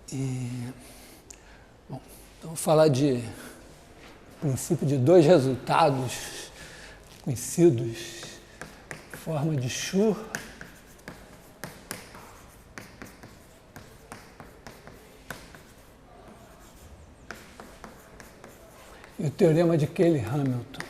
Bom, então vou falar de princípio de dois resultados conhecidos, forma de Schur e o teorema de Cayley-Hamilton.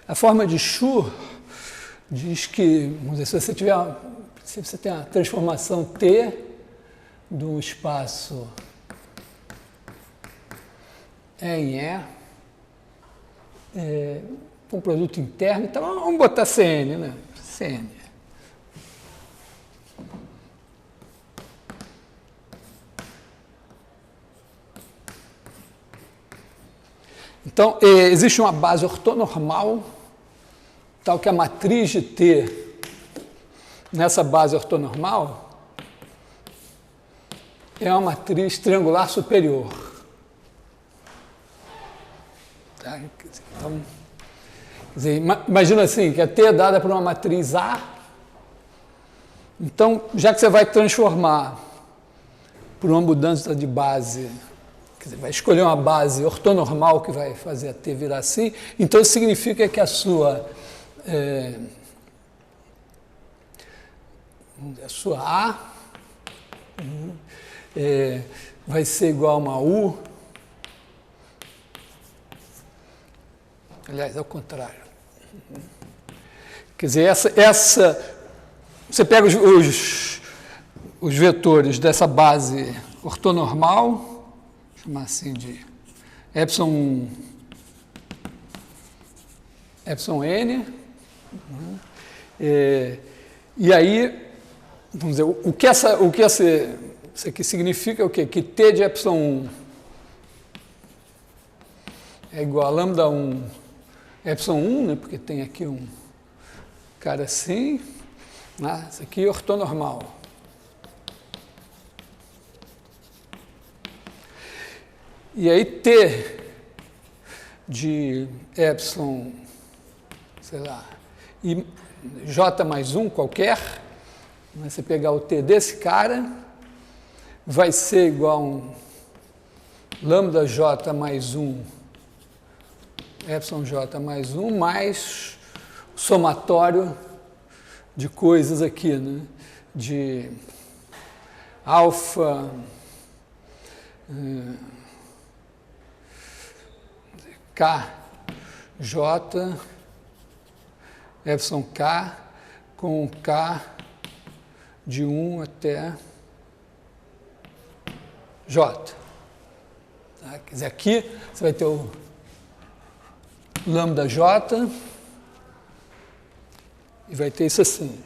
A forma de Schur diz que, vamos dizer, se você tem a transformação T de um espaço E em E, com produto interno, então vamos botar Cn, né? Cn. Então, existe uma base ortonormal, tal que a matriz de T nessa base ortonormal é uma matriz triangular superior. Tá? Então, quer dizer, imagina assim, que a T é dada por uma matriz A. Então, já que você vai transformar por uma mudança de base, quer dizer, vai escolher uma base ortonormal que vai fazer a T virar assim, então isso significa que a sua A vai ser igual a uma U, aliás, ao contrário. Quer dizer, você pega os vetores dessa base ortonormal, vou chamar assim de epsilon n, e aí, vamos dizer, o que isso aqui significa o quê? Que T de epsilon 1 é igual a lambda 1 epsilon 1, né? Porque tem aqui um cara assim, né? Isso aqui é ortonormal. E aí T de epsilon, sei lá, e J mais 1 qualquer, né? Você pegar o T desse cara, vai ser igual a um lambda J mais 1, epsilon J mais 1, mais o somatório de coisas aqui, né? De alfa, K, J, epsilon K, com K de 1 até J. Tá? Quer dizer, aqui você vai ter o lambda J e vai ter isso assim.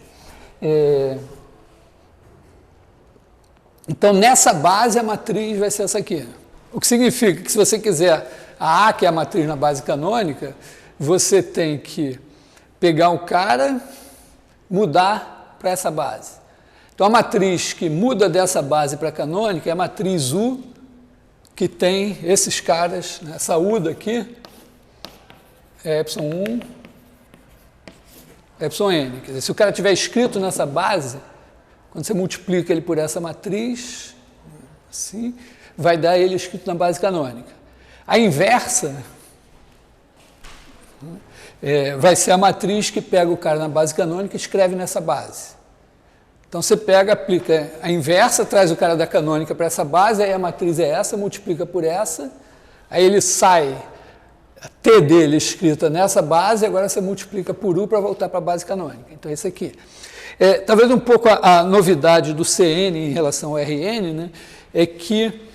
Então, nessa base, a matriz vai ser essa aqui. O que significa que, se você quiser a A, que é a matriz na base canônica, você tem que pegar o cara, mudar para essa base. Então, a matriz que muda dessa base para a canônica é a matriz U, que tem esses caras, né? Essa U daqui é epsilon 1, epsilon n. Quer dizer, se o cara tiver escrito nessa base, quando você multiplica ele por essa matriz, assim, vai dar ele escrito na base canônica. A inversa vai ser a matriz que pega o cara na base canônica e escreve nessa base. Então você pega, aplica a inversa, traz o cara da canônica para essa base, aí a matriz é essa, multiplica por essa, aí ele sai, a T dele escrita nessa base, agora você multiplica por U para voltar para a base canônica. Então, esse aqui. Talvez um pouco a novidade do CN em relação ao RN, né, é que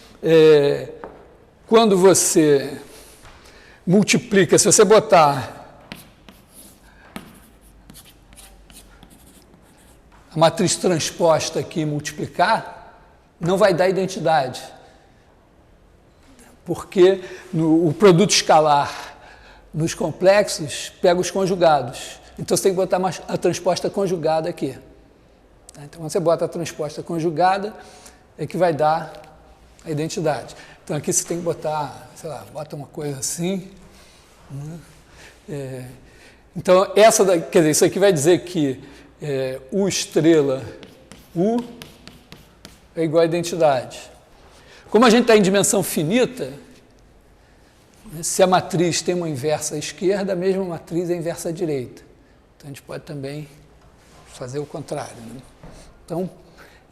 quando você multiplica, se você botar a matriz transposta aqui e multiplicar, não vai dar identidade. Porque o produto escalar nos complexos pega os conjugados. Então, você tem que botar a transposta conjugada aqui. Então, quando você bota a transposta conjugada, é que vai dar a identidade. Então aqui você tem que botar, sei lá, bota uma coisa assim, né? Então, quer dizer, isso aqui vai dizer que U estrela U é igual a identidade. Como a gente está em dimensão finita, né, se a matriz tem uma inversa à esquerda, a mesma matriz é inversa à direita. Então, a gente pode também fazer o contrário, né? Então,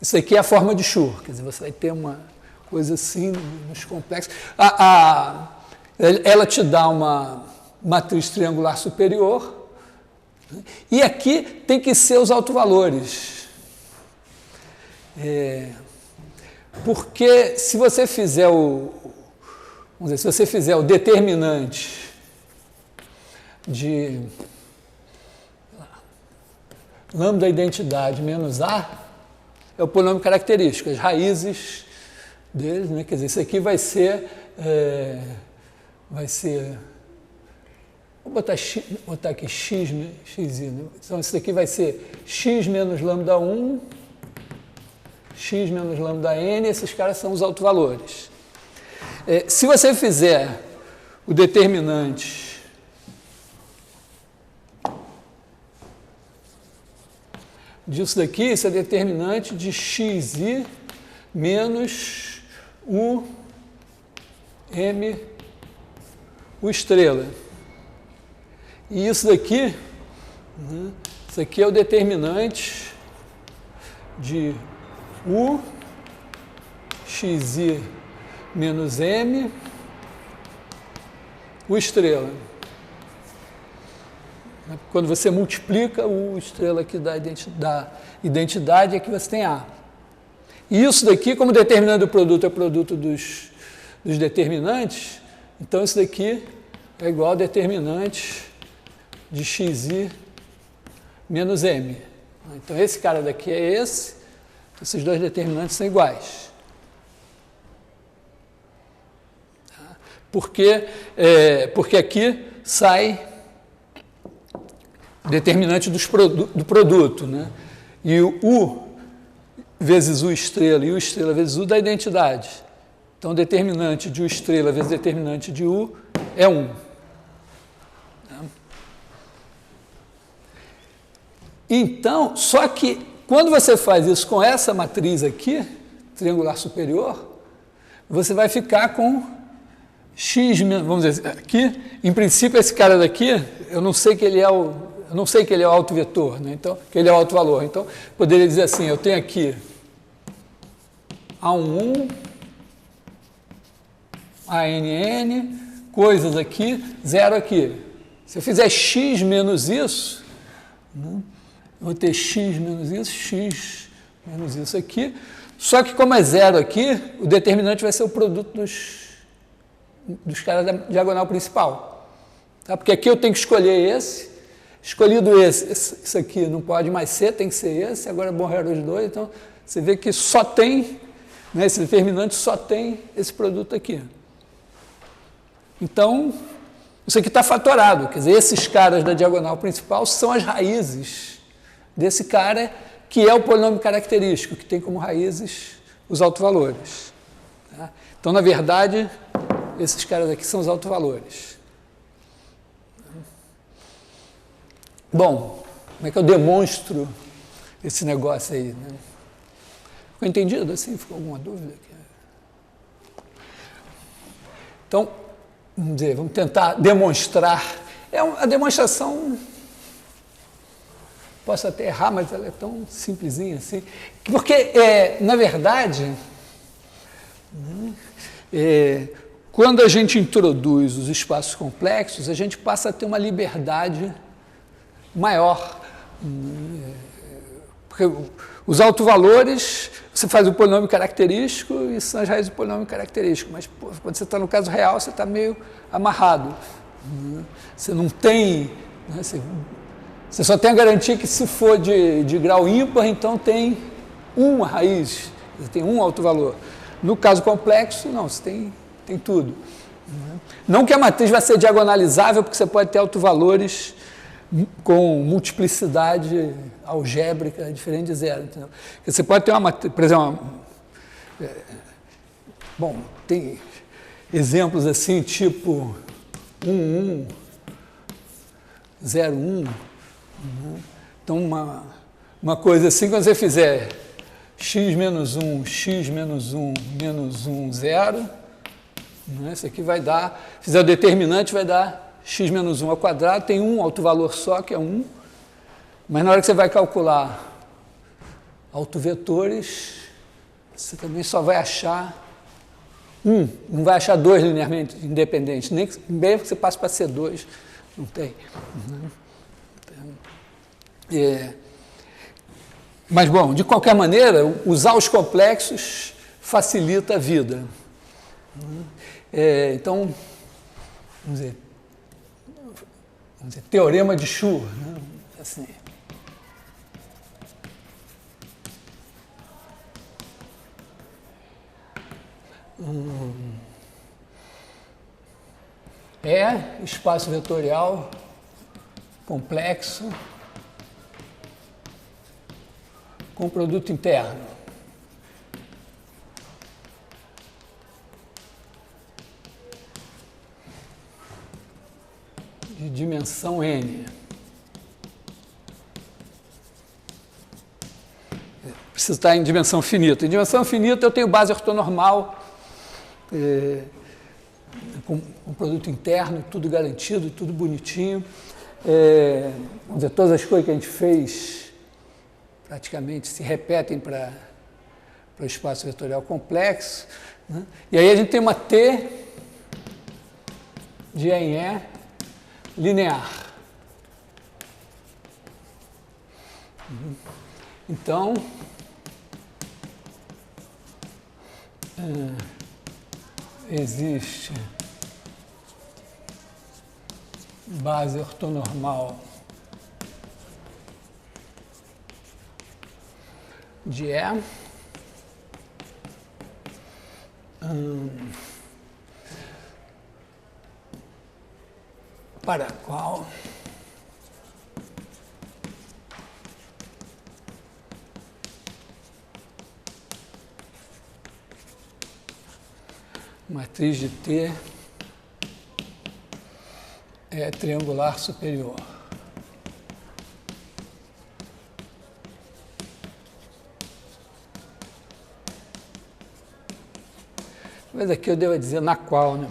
isso aqui é a forma de Schur, quer dizer, você vai ter uma coisa assim nos complexos. Ela te dá uma matriz triangular superior, né? E aqui tem que ser os autovalores. Porque se você fizer se você fizer o determinante de lambda identidade menos A, é o polinômio característico, as raízes deles, né? Quer dizer, isso aqui vai ser, vou botar aqui x, né? Então isso aqui vai ser x menos lambda 1, x menos lambda n, esses caras são os autovalores. Se você fizer o determinante disso daqui, isso é determinante de xi menos u m u estrela. E isso daqui, né, isso aqui é o determinante de u xi menos m u estrela. Quando você multiplica o estrela aqui da identidade, é que você tem A. E isso daqui, como determinante do produto é produto dos determinantes, então isso daqui é igual ao determinante de xi menos m. Então esse cara daqui é esse, esses dois determinantes são iguais. Porque aqui sai determinante do produto, né? E o U vezes U estrela e U estrela vezes U dá identidade. Então, o determinante de U estrela vezes determinante de U é 1. Então, só que quando você faz isso com essa matriz aqui, triangular superior, você vai ficar com x, vamos dizer, aqui, em princípio esse cara daqui, eu não sei que ele é o autovetor, né? Então, que ele é o autovalor. Então, poderia dizer assim, eu tenho aqui A11, ANN, coisas aqui, zero aqui. Se eu fizer x menos isso, né, eu vou ter x menos isso aqui, só que como é zero aqui, o determinante vai ser o produto dos caras da diagonal principal. Tá? Porque aqui eu tenho que escolher esse, escolhido isso aqui não pode mais ser, tem que ser esse, agora morreram os dois, então você vê que só tem, né, esse determinante só tem esse produto aqui. Então, isso aqui está fatorado, quer dizer, esses caras da diagonal principal são as raízes desse cara que é o polinômio característico, que tem como raízes os autovalores. Tá? Então, na verdade, esses caras aqui são os autovalores. Bom, como é que eu demonstro esse negócio aí? Né? Ficou entendido assim? Ficou alguma dúvida aqui? Então, vamos tentar demonstrar. A demonstração, posso até errar, mas ela é tão simplesinha assim. Porque, na verdade, quando a gente introduz os espaços complexos, a gente passa a ter uma liberdade maior. Porque os autovalores, você faz o polinômio característico e são as raízes do polinômio característico, mas quando você está no caso real, você está meio amarrado. Você não tem... Né, você só tem a garantia que se for de grau ímpar, então tem uma raiz, você tem um autovalor. No caso complexo, não, você tem tudo. Não que a matriz vai ser diagonalizável, porque você pode ter autovalores com multiplicidade algébrica diferente de zero. Entendeu? Você pode ter uma matriz, por exemplo, Bom, tem exemplos assim, tipo 1, 1, 0, 1. Né? Então, uma coisa assim, quando você fizer x menos 1, x menos 1, menos 1, 0, né? Isso aqui vai dar, se fizer o determinante, vai dar x menos 1 ao quadrado, tem um autovalor só, que é 1, mas na hora que você vai calcular autovetores, você também só vai achar não vai achar dois linearmente independentes, nem que você passe para C2, não tem. Mas, bom, de qualquer maneira, usar os complexos facilita a vida. Então, vamos dizer, teorema de Schur, né? Assim. É espaço vetorial complexo com produto interno. De dimensão n. Precisa estar em dimensão finita. Em dimensão finita eu tenho base ortonormal, com produto interno, tudo garantido, tudo bonitinho. Vamos dizer, todas as coisas que a gente fez praticamente se repetem para o espaço vetorial complexo. Né? E aí a gente tem uma T de E em E linear. Então, existe base ortonormal de E para a qual matriz de T é triangular superior. Mas aqui eu devo dizer na qual, né?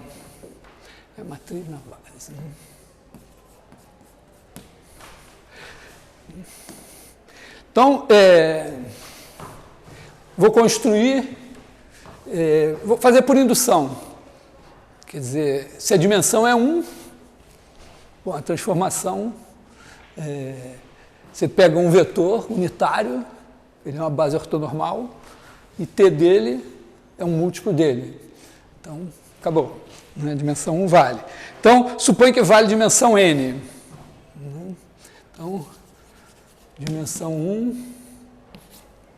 É matriz na base. Né? Então, vou construir, vou fazer por indução. Quer dizer, se a dimensão é 1, bom, a transformação, você pega um vetor unitário, ele é uma base ortonormal, e T dele é um múltiplo dele. Então, acabou. Né? Dimensão 1 vale. Então, supõe que vale dimensão n. Então, dimensão 1,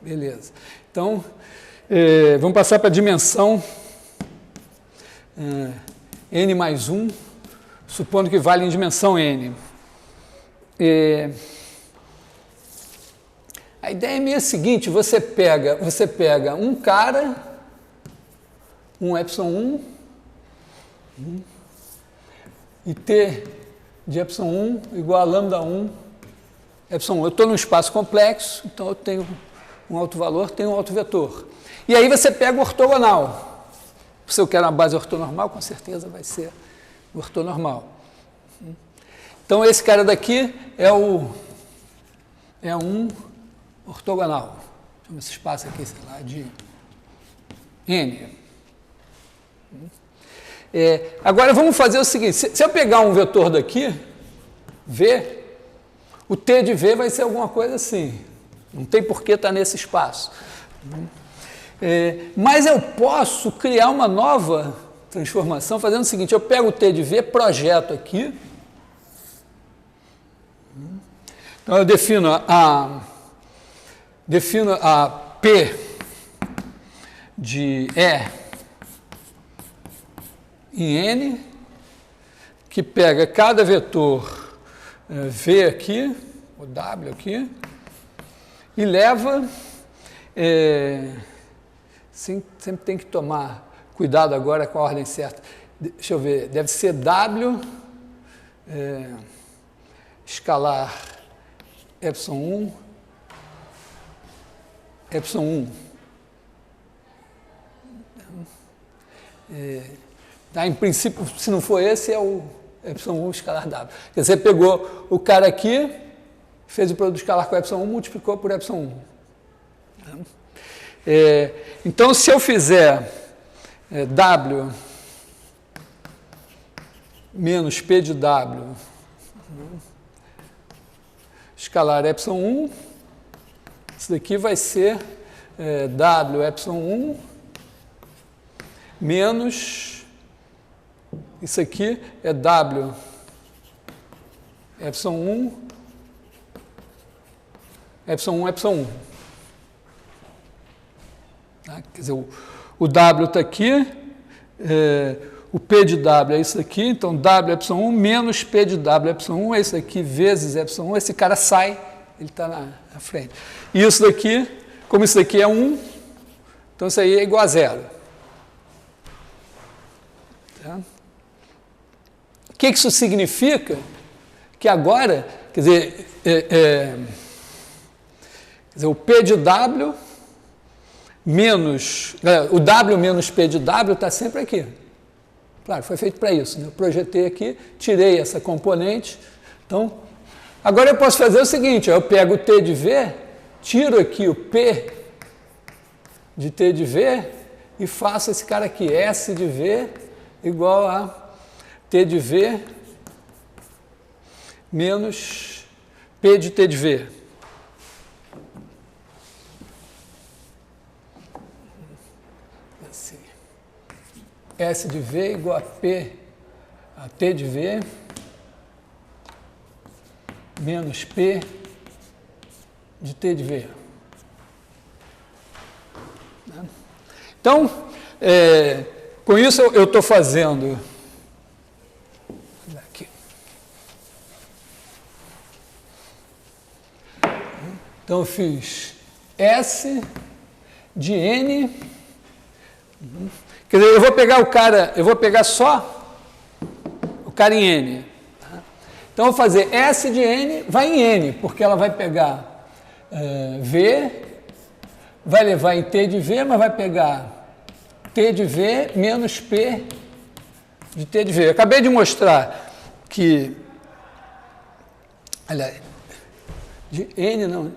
beleza. Então, vamos passar para a dimensão n mais 1, supondo que vale em dimensão n. A ideia é meio a seguinte, você pega um cara, um epsilon 1, e T de epsilon 1 igual a lambda 1, epsilon 1. Eu estou num espaço complexo, então eu tenho um alto valor, tenho um alto vetor. E aí você pega o ortogonal. Se eu quero uma base ortonormal, com certeza vai ser o ortonormal. Então esse cara daqui é um ortogonal. Chama esse espaço aqui, sei lá, de N. Agora vamos fazer o seguinte, se eu pegar um vetor daqui, V, o T de V vai ser alguma coisa assim. Não tem por que estar nesse espaço. Mas eu posso criar uma nova transformação fazendo o seguinte, eu pego o T de V, projeto aqui. Então eu defino a P de E em N, que pega cada vetor V aqui, o W aqui, e leva sempre tem que tomar cuidado agora com a ordem certa. Deixa eu ver, deve ser W escalar epsilon 1, em princípio, se não for esse, é o epsilon 1 escalar W. Quer dizer, você pegou o cara aqui, fez o produto escalar com epsilon 1, multiplicou por epsilon 1. Então, se eu fizer W menos P de W escalar epsilon 1, isso daqui vai ser W epsilon 1 menos, isso aqui é W epsilon 1, epsilon 1, epsilon 1. Tá? Quer dizer, o W está aqui, o P de W é isso aqui, então W epsilon 1 menos P de W epsilon 1 é isso aqui vezes epsilon 1, esse cara sai, ele está na frente. E isso daqui, como isso daqui é 1, então isso aí é igual a 0. Tá? O que isso significa? Que agora, quer dizer, o P de W menos, o W menos P de W está sempre aqui. Claro, foi feito para isso, né? Eu projetei aqui, tirei essa componente, então, agora eu posso fazer o seguinte, eu pego o T de V, tiro aqui o P de T de V e faço esse cara aqui, S de V igual a T de V menos P de T de V. Assim. S de V igual a P a T de V menos P de T de V. Então, com isso eu estou fazendo aqui. Então eu fiz S de N. Quer dizer, eu vou pegar o cara, eu vou pegar só o cara em N. Tá? Então eu vou fazer S de N, vai em N, porque ela vai pegar V, vai levar em T de V, mas vai pegar T de V menos P de T de V. Eu acabei de mostrar que, aliás, de N não,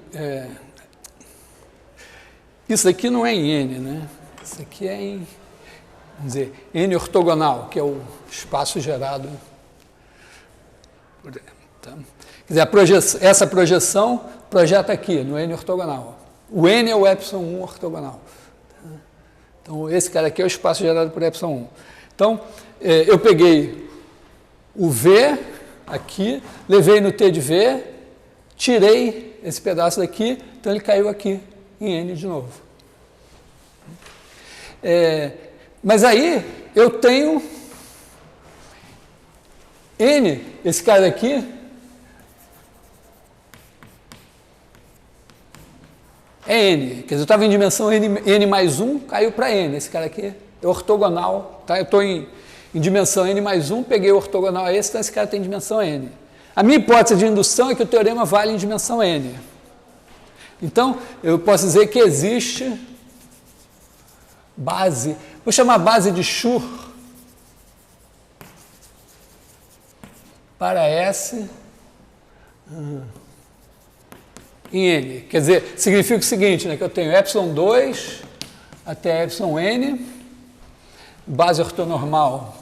isso aqui não é em N, né? Isso aqui é em, vamos dizer, N ortogonal, que é o espaço gerado. Tá? Quer dizer, essa projeção projeta aqui, no N ortogonal. O N é o epsilon 1 ortogonal. Tá? Então, esse cara aqui é o espaço gerado por epsilon 1. Então, eu peguei o V aqui, levei no T de V, tirei esse pedaço daqui, então ele caiu aqui em N de novo. Mas aí eu tenho N, esse cara aqui, é N. Quer dizer, eu estava em dimensão N mais 1, caiu para N. Esse cara aqui é ortogonal, tá? Eu estou em dimensão N mais 1, peguei o ortogonal a esse, então esse cara tem dimensão N. A minha hipótese de indução é que o teorema vale em dimensão N. Então, eu posso dizer que existe base, vou chamar base de Schur para S em N. Quer dizer, significa o seguinte, né, que eu tenho epsilon 2 até epsilon N, base ortonormal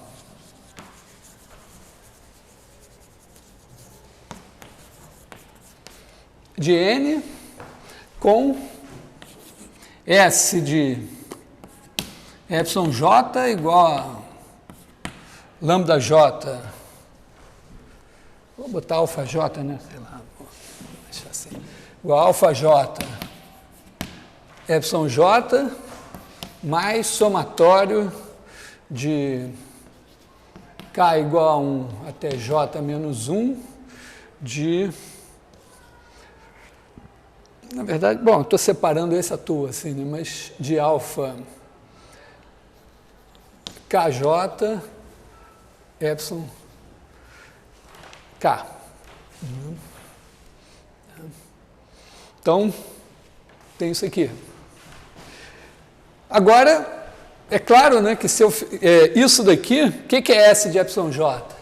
de N com S de epsilon J igual a lambda J, vou botar alfa J, né, sei lá, vou deixar assim, igual a alfa J, epsilon J, mais somatório de K igual a 1 até J menos 1 de... Na verdade, bom, estou separando esse à toa, assim, né, mas de alfa KJ, epsilon, K. Então, tem isso aqui. Agora, é claro, né, que se eu, isso daqui, o que é S de epsilon J?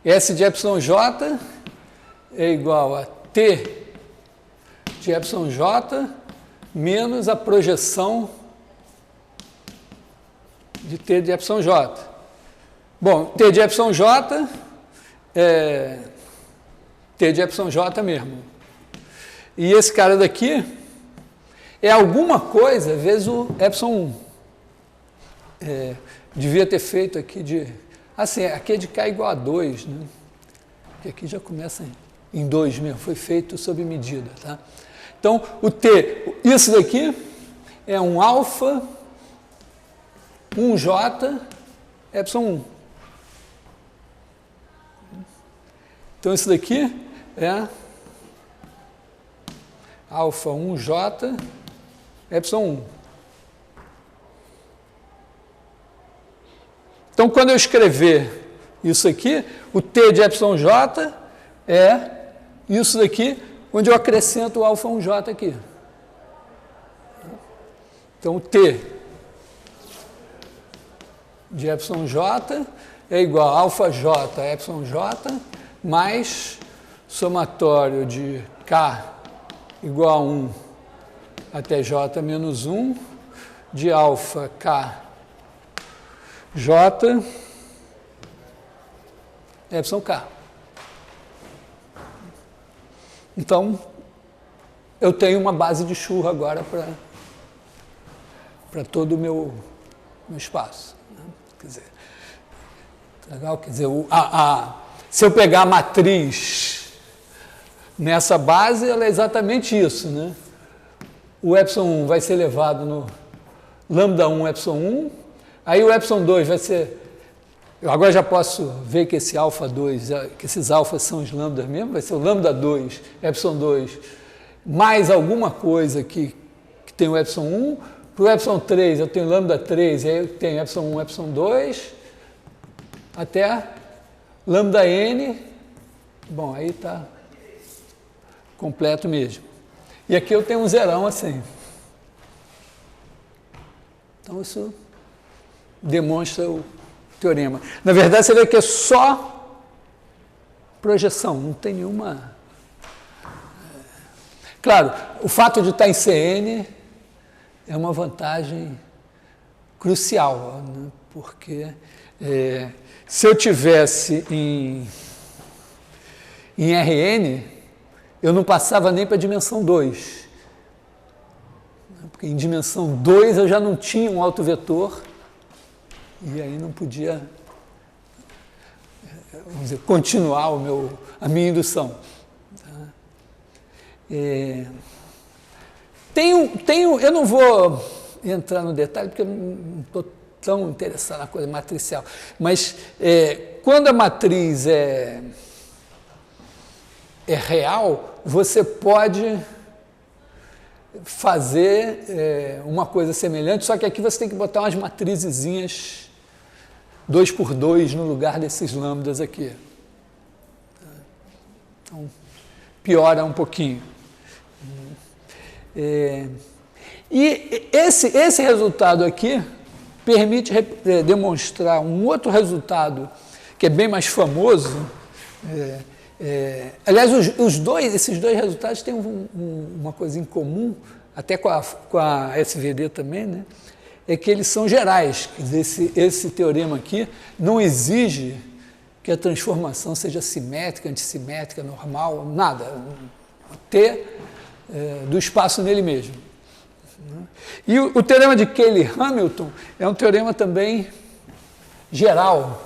S de epsilon J é igual a T de epsilon J menos a projeção de T de epsilon J. Bom, T de epsilon J é T de epsilon J mesmo. E esse cara daqui é alguma coisa vezes o epsilon 1. Devia ter feito aqui de... Assim, aqui é de K igual a 2, né? Porque aqui já começa em 2 mesmo, foi feito sob medida, tá? Então, o T, isso daqui é um alfa, 1J, epsilon 1. Então, isso daqui é alfa 1J, epsilon 1. Então, quando eu escrever isso aqui, o T de epsilon J é isso daqui, onde eu acrescento o alfa 1J aqui. Então, o T de epsilon J é igual a alfa J, epsilon J, mais somatório de K igual a 1 até J menos 1, de alfa K J epsilon K. Então, eu tenho uma base de Schur agora para todo o meu espaço. Né? Quer dizer, legal? Quer dizer, se eu pegar a matriz nessa base, ela é exatamente isso, né? O epsilon 1 vai ser levado no lambda 1, epsilon 1, aí o epsilon 2 vai ser... Eu agora já posso ver que esse alfa 2, que esses alfas são os lambdas mesmo, vai ser o lambda 2, epsilon 2, mais alguma coisa que tem o epsilon 1, para o epsilon 3 eu tenho lambda 3, e aí eu tenho epsilon 1, epsilon 2, até lambda n, bom, aí está completo mesmo. E aqui eu tenho um zerão assim. Então isso demonstra o teorema. Na verdade, você vê que é só projeção, não tem nenhuma... Claro, o fato de estar em CN é uma vantagem crucial, né? Porque se eu tivesse em RN, eu não passava nem para a dimensão 2. Porque em dimensão 2 eu já não tinha um autovetor, e aí não podia, vamos dizer, continuar a minha indução. Eu não vou entrar no detalhe, porque eu não estou tão interessado na coisa matricial, mas quando a matriz é real, você pode fazer uma coisa semelhante, só que aqui você tem que botar umas matrizezinhas 2×2 no lugar desses lambdas aqui. Então, piora um pouquinho. E esse resultado aqui permite demonstrar um outro resultado que é bem mais famoso. Aliás, esses dois resultados têm uma coisa em comum, até com a SVD também, né? É que eles são gerais. Quer dizer, esse teorema aqui não exige que a transformação seja simétrica, antissimétrica, normal, nada. T do espaço nele mesmo. E o teorema de Cayley-Hamilton é um teorema também geral.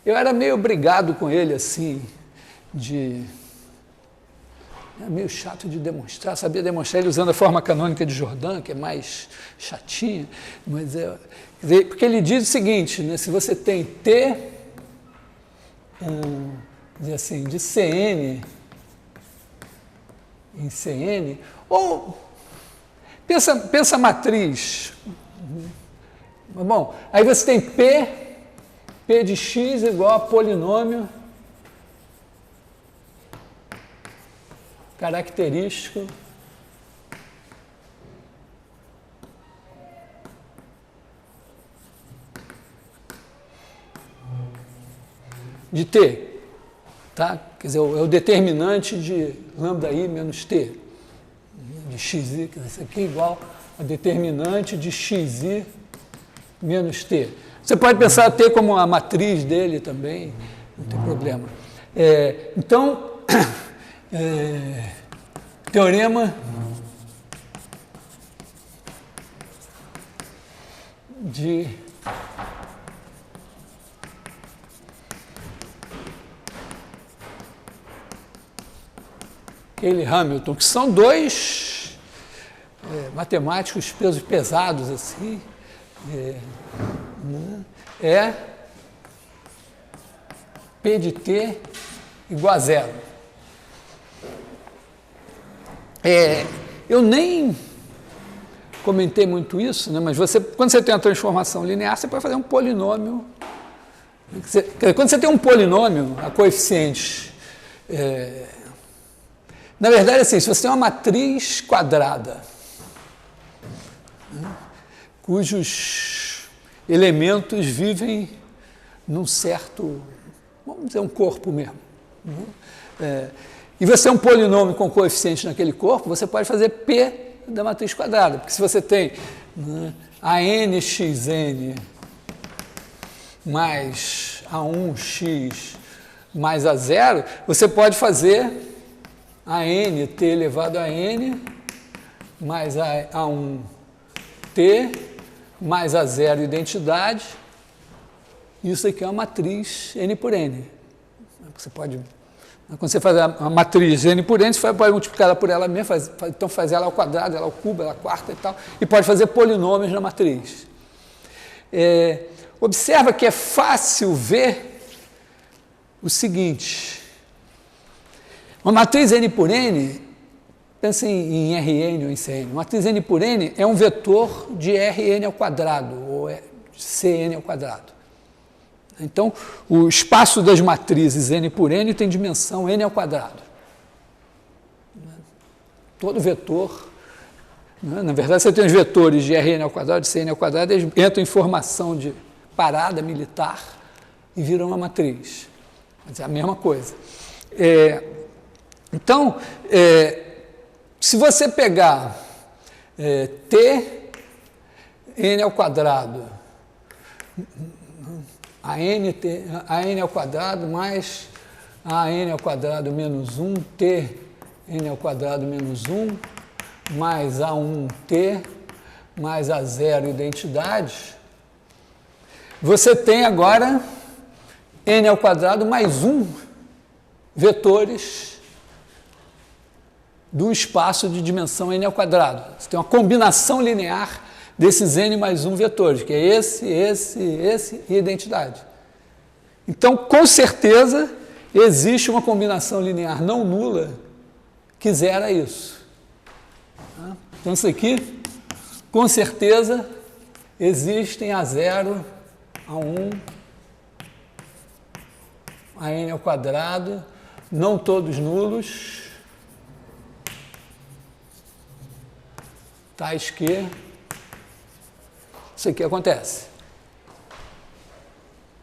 Eu era meio brigado com ele, assim, é meio chato de demonstrar, sabia demonstrar ele usando a forma canônica de Jordan, que é mais chatinha, mas porque ele diz o seguinte, né, se você tem T, assim, de CN em Cn, ou pensa a matriz. Bom, aí você tem P de x igual a polinômio característico de T, tá? Quer dizer, é o determinante de lambda I menos T, de xi, quer dizer, isso aqui é igual a determinante de xi menos T. Você pode pensar T como a matriz dele também, não tem problema. Então, teorema de Cayley-Hamilton, que são dois matemáticos pesos pesados assim, P de T igual a zero. Eu nem comentei muito isso, né, mas quando você tem uma transformação linear, você pode fazer um polinômio. Quando você tem um polinômio a coeficientes, na verdade, assim, se você tem uma matriz quadrada, né, cujos elementos vivem num certo, vamos dizer, um corpo mesmo, né, e você tem um polinômio com coeficiente naquele corpo, você pode fazer P da matriz quadrada, porque se você tem, né, a nxn mais a1x mais a0, você pode fazer a n t elevado a n mais a 1t mais a 0 identidade. Isso aqui é uma matriz n por n. Você pode, quando você faz a matriz n por n, você pode multiplicar ela por ela mesma, então faz ela ao quadrado, ela ao cubo, ela à quarta e tal, e pode fazer polinômios na matriz. Observa que é fácil ver o seguinte: uma matriz n por n, pensa em Rn ou em Cn, uma matriz n por n é um vetor de Rn ao quadrado, ou Cn ao quadrado. Então, o espaço das matrizes n por n tem dimensão n ao quadrado. Todo vetor, né? Na verdade, você tem os vetores de Rn ao quadrado, de Cn ao quadrado, eles entram em formação de parada militar e viram uma matriz. Mas é a mesma coisa. Então, se você pegar t n ao quadrado, a n ao quadrado mais a n ao quadrado menos 1, t n ao quadrado menos 1, mais a 1t, mais a 0 identidade, você tem agora n ao quadrado mais 1 vetores do espaço de dimensão n ao quadrado. Você tem uma combinação linear desses n mais 1 vetores, que é esse e identidade. Então, com certeza, existe uma combinação linear não nula que zera isso. Então, isso aqui, com certeza, existem A0, A1, a n ao quadrado, não todos nulos, tais que isso aqui acontece.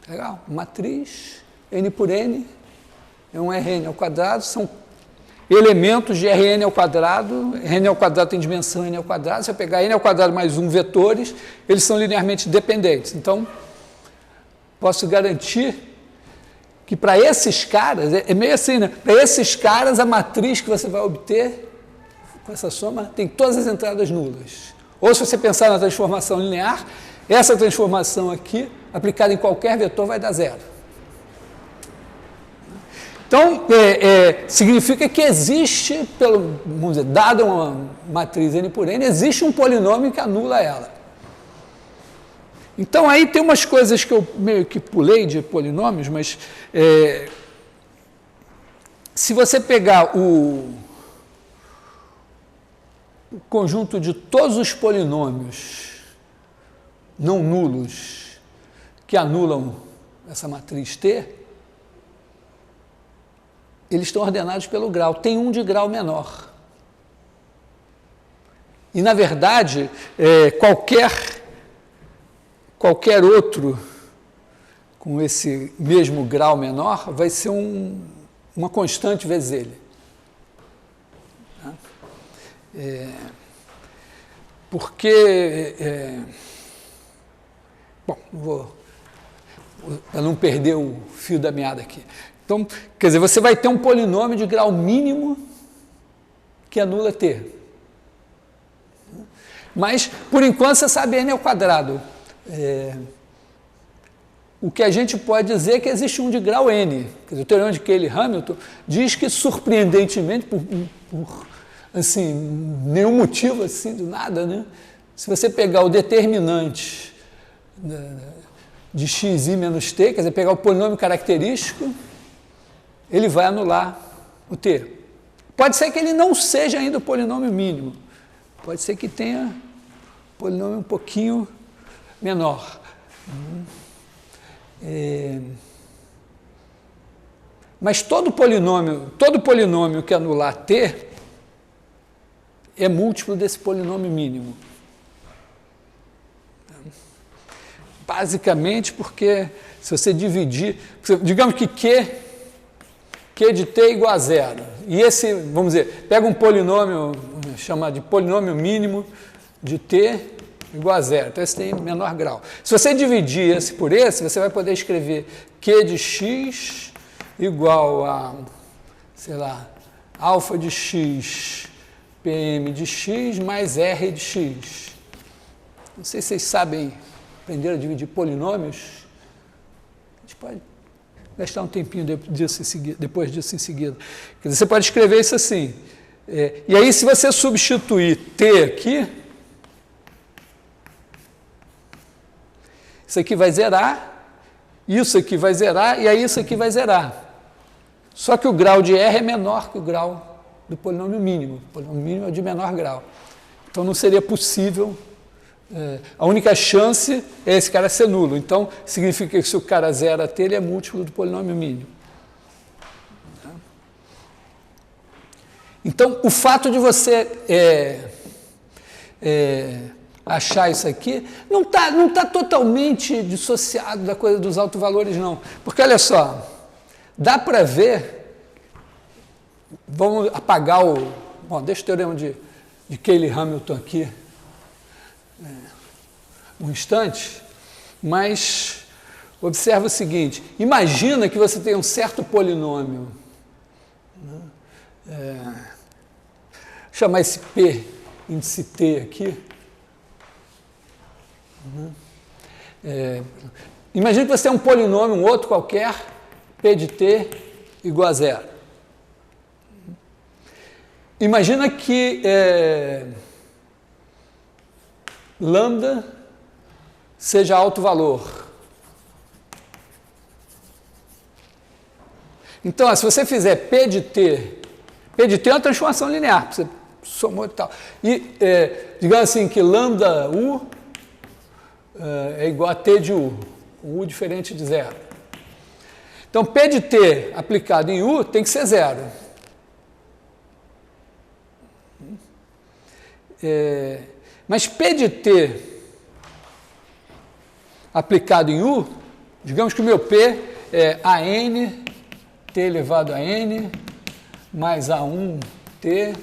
Legal? Matriz n por n é um Rn ao quadrado, são elementos de Rn ao quadrado. Rn ao quadrado tem dimensão n ao quadrado. Se eu pegar n ao quadrado mais 1 vetores, eles são linearmente dependentes. Então, posso garantir que para esses caras, é meio assim, né? Para esses caras, a matriz que você vai obter com essa soma tem todas as entradas nulas. Ou se você pensar na transformação linear, essa transformação aqui, aplicada em qualquer vetor, vai dar zero. Então, significa que existe, vamos dizer, dada uma matriz n por n, existe um polinômio que anula ela. Então, aí tem umas coisas que eu meio que pulei de polinômios, mas se você pegar o conjunto de todos os polinômios não nulos que anulam essa matriz T, eles estão ordenados pelo grau. Tem um de grau menor. E, na verdade, qualquer outro com esse mesmo grau menor vai ser uma constante vezes ele. Bom, para não perder o fio da meada aqui. Então, quer dizer, você vai ter um polinômio de grau mínimo que anula T. Mas, por enquanto, você sabe n ao quadrado. O que a gente pode dizer é que existe um de grau n. Quer dizer, o teorema de Cayley-Hamilton diz que, surpreendentemente, por assim, nenhum motivo, assim, do nada, né? Se você pegar o determinante de xi menos t, quer dizer, pegar o polinômio característico, ele vai anular o t. Pode ser que ele não seja ainda o polinômio mínimo. Pode ser que tenha um polinômio um pouquinho menor. Mas todo polinômio que anular t é múltiplo desse polinômio mínimo. Basicamente porque se você dividir, digamos que Q de t é igual a zero. E esse, vamos dizer, pega um polinômio, chama de polinômio mínimo de t igual a zero. Então esse tem menor grau. Se você dividir esse por esse, você vai poder escrever Q de x igual a, sei lá, alfa de x PM de x mais R de x. Não sei se vocês sabem, aprenderam a dividir polinômios. A gente pode gastar um tempinho depois disso em seguida. Quer dizer, você pode escrever isso assim. E aí, se você substituir t aqui, isso aqui vai zerar, isso aqui vai zerar, e aí isso aqui vai zerar. Só que o grau de R é menor que o grau do polinômio mínimo. O polinômio mínimo é de menor grau. Então, não seria possível. A única chance é esse cara ser nulo. Então, significa que se o cara zera t, ele é múltiplo do polinômio mínimo. Então, o fato de você achar isso aqui não tá totalmente dissociado da coisa dos autovalores, não. Porque, olha só, dá para ver. Vamos apagar o... Bom, deixa o teorema de Cayley-Hamilton aqui um instante, mas observa o seguinte, imagina que você tem um certo polinômio, chamar esse P, índice T aqui, imagina que você tem um polinômio, um outro qualquer, P de T igual a zero. Imagina que lambda seja alto valor. Então, se você fizer P de T é uma transformação linear, você somou e tal. E, digamos assim, que lambda U é igual a T de U, com U diferente de zero. Então, P de T aplicado em U tem que ser zero. Mas P de T aplicado em U, digamos que o meu P é AN, T elevado a N, mais A1T,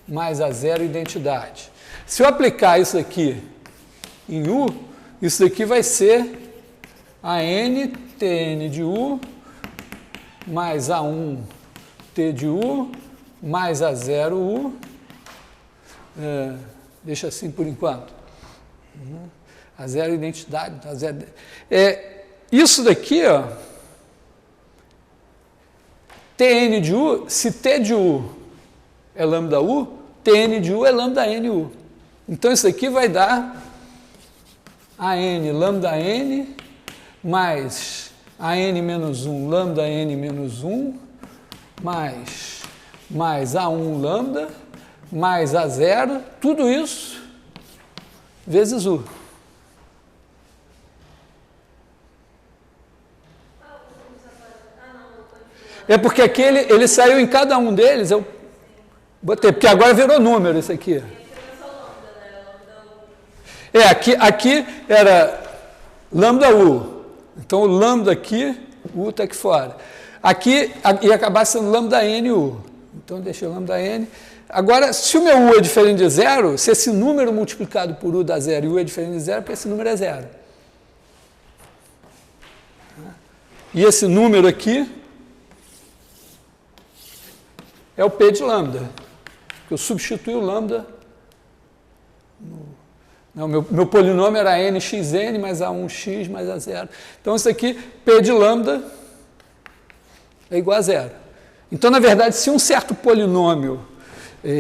mais A0 identidade. Se eu aplicar isso aqui em U, isso daqui vai ser AN, TN de U, mais A1T de U, mais A0U, deixa assim por enquanto. A zero identidade. A zero... isso daqui, ó, Tn de U, se T de U é lambda U, Tn de U é lambda NU. Então, isso aqui vai dar AN lambda N mais AN menos 1 lambda N menos 1 mais A1 lambda mais A0, tudo isso vezes U. É porque aqui ele saiu em cada um deles, eu botei, porque agora virou número isso aqui. Aqui era lambda U. Então o lambda aqui, U está aqui fora. Aqui ia acabar sendo lambda N U. Então deixei o lambda N. Agora, se o meu U é diferente de zero, se esse número multiplicado por U dá zero e U é diferente de zero, porque esse número é zero. E esse número aqui é o P de lambda. Eu substituí o lambda. Não, meu polinômio era nxn mais A1x mais A0. Então, isso aqui, P de lambda é igual a zero. Então, na verdade, se um certo polinômio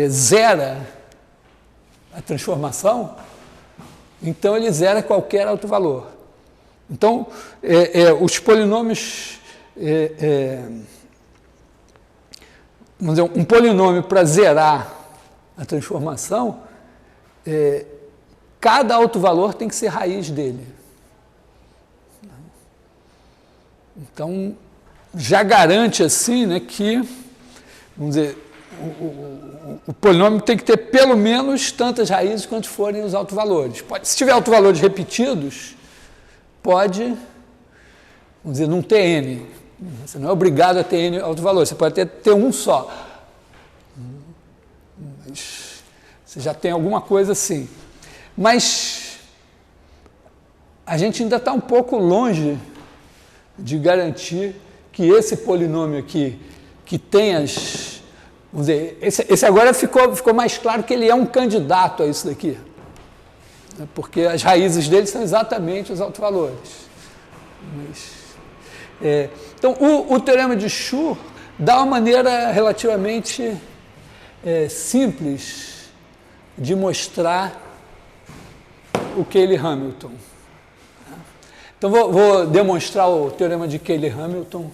zera a transformação, então ele zera qualquer outro valor. Então, os polinômios... vamos dizer, um polinômio para zerar a transformação, cada autovalor tem que ser raiz dele. Então, já garante assim, né, que, vamos dizer, o polinômio tem que ter pelo menos tantas raízes quanto forem os autovalores. Se tiver autovalores repetidos, pode, vamos dizer, não ter n. Você não é obrigado a ter n autovalores, você pode ter um só. Mas você já tem alguma coisa assim. Mas a gente ainda está um pouco longe de garantir que esse polinômio aqui, que tem as... Vamos dizer, esse agora ficou mais claro que ele é um candidato a isso daqui. Porque as raízes dele são exatamente os autovalores. Então, o teorema de Schur dá uma maneira relativamente simples de mostrar o Cayley-Hamilton. Então, vou demonstrar o teorema de Cayley-Hamilton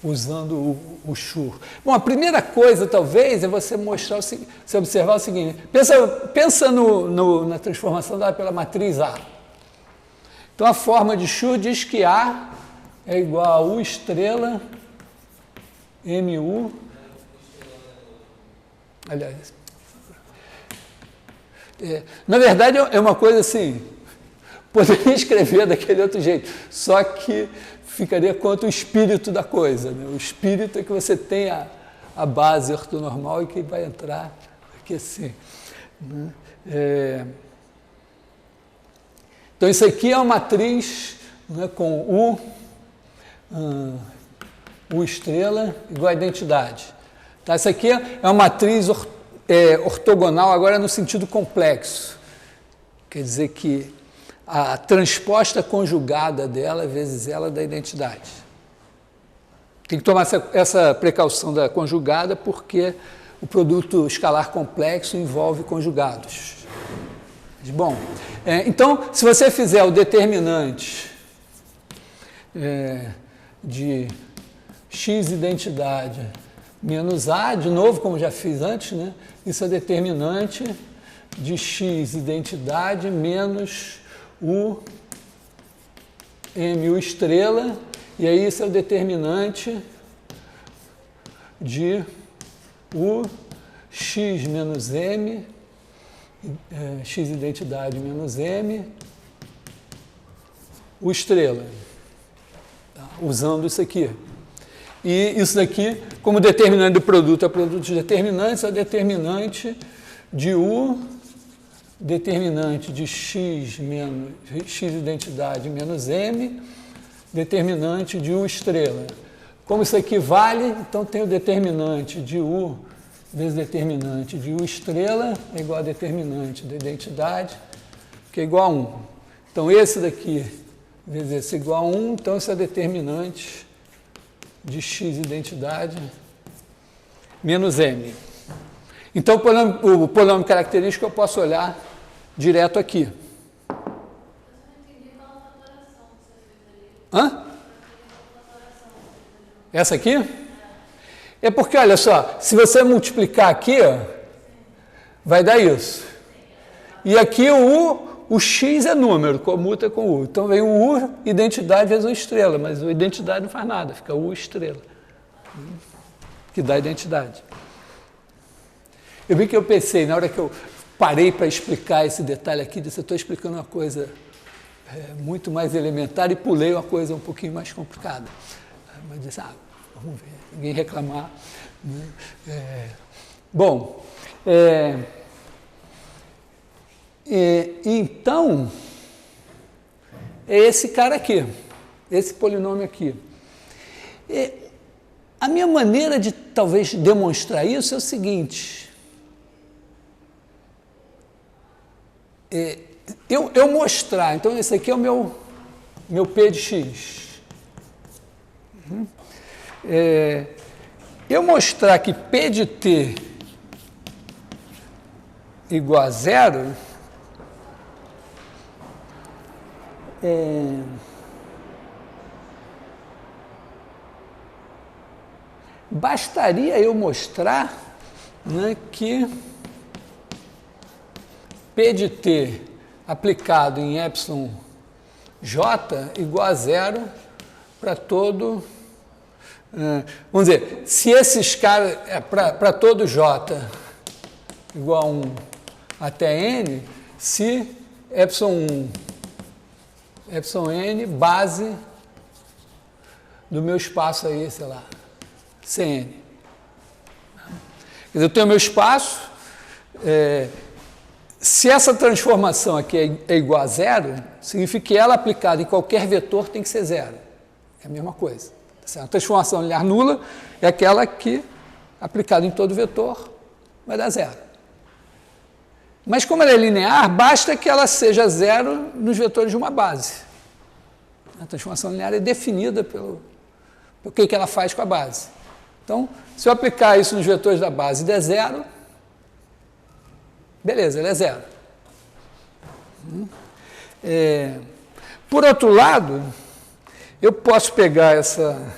usando o Schur. Bom, a primeira coisa, talvez, é você mostrar, você observar o seguinte. Pensa na transformação dada pela matriz A. Então, a forma de Schur diz que A é igual a U estrela MU. Aliás, na verdade, é uma coisa assim, poderia escrever daquele outro jeito, só que ficaria contra o espírito da coisa. Né? O espírito é que você tem a base ortonormal e que vai entrar aqui assim. Né? Então, isso aqui é uma matriz, né, com U estrela igual a identidade. Tá? Isso aqui é uma matriz ortogonal, agora no sentido complexo. Quer dizer que a transposta conjugada dela vezes ela da identidade. Tem que tomar essa precaução da conjugada porque o produto escalar complexo envolve conjugados. Bom, então, se você fizer o determinante de x identidade menos A, de novo, como já fiz antes, né? Isso é determinante de x identidade menos U MU estrela, e aí isso é o determinante de U x menos M, x identidade menos M, U estrela, tá? Usando isso aqui. E isso daqui, como determinante do produto, é produto de determinantes, é determinante de U, determinante de x identidade menos M, determinante de U estrela. Como isso aqui vale, então tem o determinante de U vezes determinante de U estrela é igual a determinante da identidade, que é igual a 1. Então, esse daqui vezes esse é igual a 1, então esse é determinante de x identidade menos M. Então, o polinômio característico eu posso olhar direto aqui. Hã? Essa aqui? É porque, olha só, se você multiplicar aqui, ó, vai dar isso. E aqui o X é número, comuta com U. Então vem o U, identidade vezes U estrela, mas o identidade não faz nada, fica U estrela, que dá identidade. Eu vi que eu pensei, na hora que eu parei para explicar esse detalhe aqui, disse, eu estou explicando uma coisa muito mais elementar e pulei uma coisa um pouquinho mais complicada. Mas disse, vamos ver, ninguém reclamar. Né? Bom, então, é esse cara aqui, esse polinômio aqui. A minha maneira de talvez demonstrar isso é o seguinte. Eu mostrar, então esse aqui é o meu P de X. Eu mostrar que P de T igual a zero, bastaria eu mostrar, né, que P de T aplicado em epsilon j igual a zero para todo... vamos dizer, se esses caras, para todo j igual a 1 até n, se epsilon n, base do meu espaço aí, sei lá, Cn. Quer dizer, eu tenho meu espaço, se essa transformação aqui é igual a zero, significa que ela aplicada em qualquer vetor tem que ser zero. É a mesma coisa. A transformação linear nula é aquela que, aplicada em todo vetor, vai dar zero. Mas como ela é linear, basta que ela seja zero nos vetores de uma base. A transformação linear é definida pelo que ela faz com a base. Então, se eu aplicar isso nos vetores da base e der zero, beleza, ele é zero. Por outro lado, eu posso pegar essa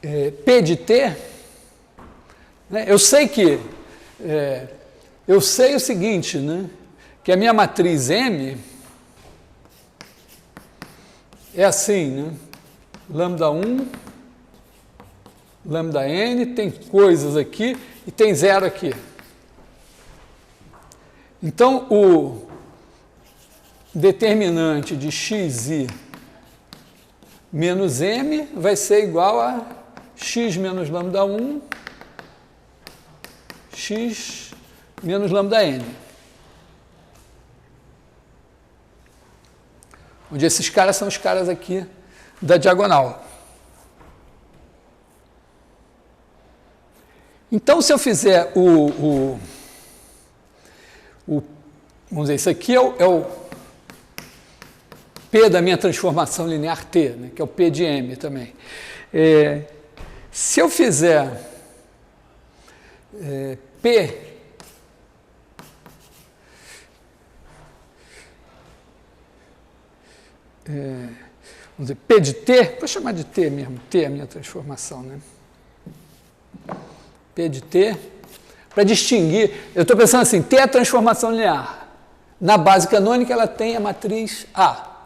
P de T, né? Eu sei o seguinte, né? Que a minha matriz M é assim, né? Lambda 1, lambda n, tem coisas aqui e tem zero aqui. Então, o determinante de xi menos m vai ser igual a x menos lambda 1, x menos lambda n. Onde esses caras são os caras aqui da diagonal. Então, se eu fizer vamos dizer, isso aqui é o P da minha transformação linear T, né, que é o P de M também. Se eu fizer P vamos dizer, P de T, vou chamar de T mesmo, T é a minha transformação, né? P de T, para distinguir, eu estou pensando assim, T é a transformação linear. Na base canônica ela tem a matriz A.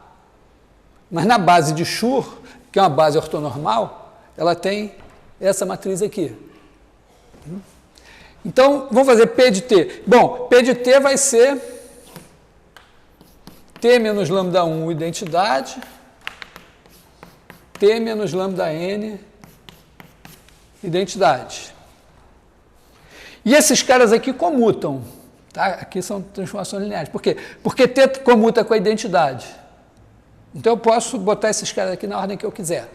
Mas na base de Schur, que é uma base ortonormal, ela tem essa matriz aqui. Então, vamos fazer P de T. Bom, P de T vai ser T menos lambda 1 identidade, T menos lambda n identidade. E esses caras aqui comutam. Tá? Aqui são transformações lineares. Por quê? Porque T comuta com a identidade. Então eu posso botar esses caras aqui na ordem que eu quiser.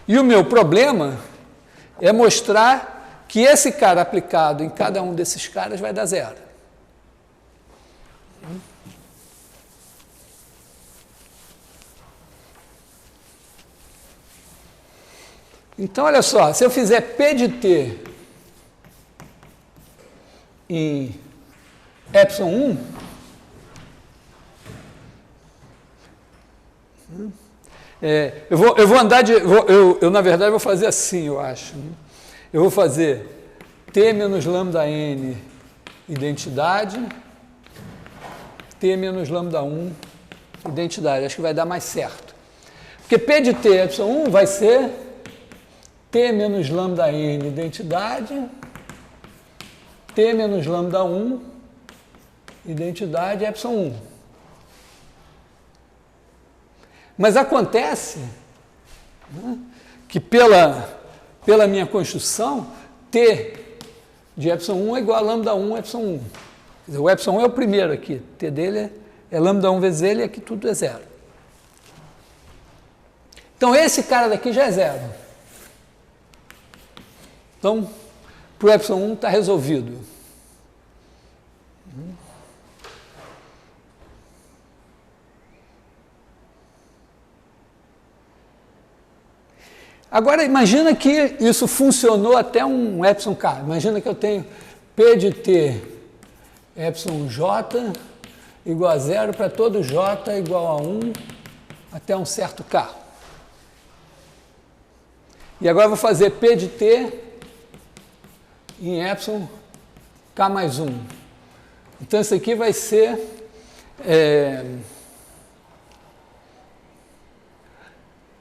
E o meu problema é mostrar que esse cara aplicado em cada um desses caras vai dar zero. Então, olha só, se eu fizer P de T em epsilon 1, Eu vou andar de... Eu, na verdade, vou fazer assim, eu acho. Né? Eu vou fazer T menos lambda N, identidade, T menos lambda 1, identidade. Acho que vai dar mais certo. Porque P de T, Y1, vai ser T menos lambda N, identidade, T menos lambda 1, identidade, Y1. Mas acontece, né, que pela minha construção, T de epsilon 1 é igual a lambda 1 epsilon 1. Quer dizer, o epsilon 1 é o primeiro aqui, T dele é lambda 1 vezes ele, e aqui tudo é zero. Então, esse cara daqui já é zero. Então, para o epsilon 1 está resolvido. Agora, imagina que isso funcionou até um epsilon k. Imagina que eu tenho P de T epsilon j igual a zero para todo j igual a 1 até um certo k. E agora eu vou fazer P de T em epsilon k mais 1. Então, isso aqui vai ser...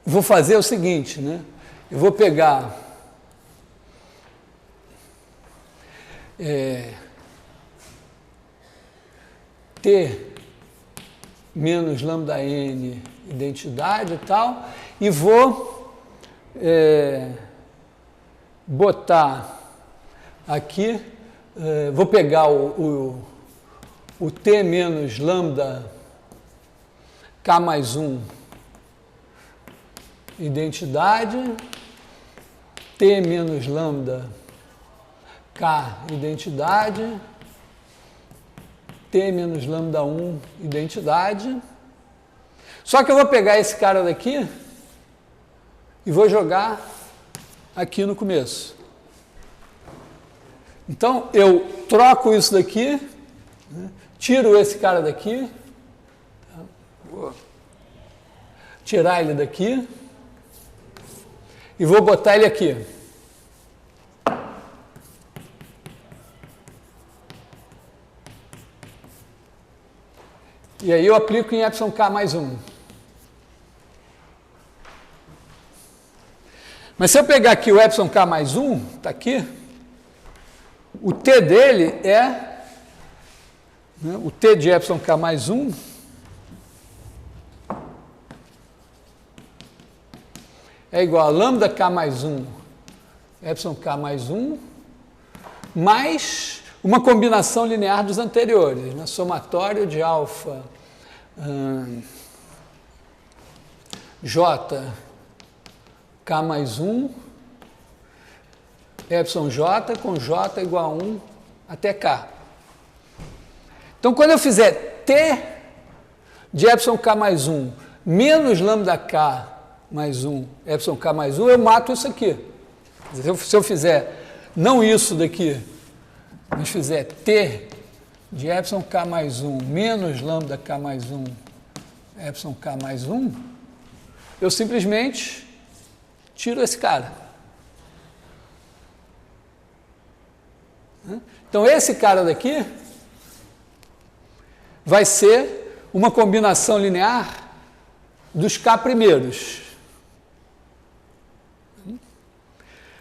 Vou fazer o seguinte, né? Eu vou pegar T menos lambda N, identidade e tal, e vou botar aqui, vou pegar o T menos lambda K mais 1, identidade, T menos lambda K, identidade, T menos lambda 1, identidade. Só que eu vou pegar esse cara daqui e vou jogar aqui no começo. Então, eu troco isso daqui, né, tiro esse cara daqui, tá? Vou tirar ele daqui, e vou botar ele aqui. E aí eu aplico em epsilon k mais 1. Mas se eu pegar aqui o epsilon k mais 1, está aqui, o T dele é, né, o T de epsilon k mais 1 é igual a lambda k mais 1, epsilon k mais 1, mais uma combinação linear dos anteriores, né? Somatório de alfa j k mais 1, epsilon j com j igual a 1 até k. Então, quando eu fizer T de epsilon k mais 1 menos lambda k mais 1, epsilon k mais 1, eu mato isso aqui. Se eu fizer não isso daqui, mas fizer T de epsilon k mais 1 menos lambda k mais 1, epsilon k mais 1, eu simplesmente tiro esse cara. Então, esse cara daqui vai ser uma combinação linear dos k primeiros.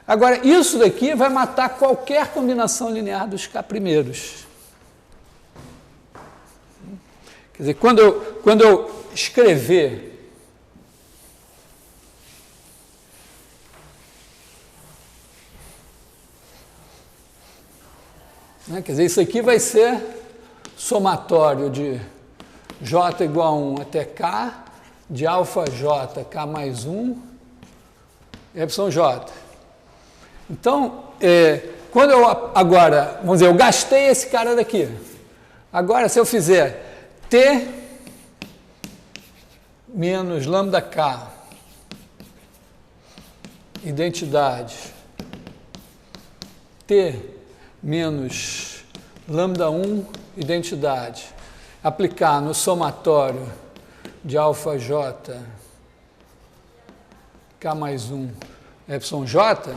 Agora, isso daqui vai matar qualquer combinação linear dos k primeiros. Quer dizer, quando eu escrever quer dizer, isso aqui vai ser somatório de j igual a 1 até k, de alfa j, k mais 1, epsilon j. Então, quando eu agora, vamos dizer, eu gastei esse cara daqui. Agora, se eu fizer T menos lambda k, identidade, T menos lambda 1, identidade, aplicar no somatório de alfa j, K mais 1 epsilon J,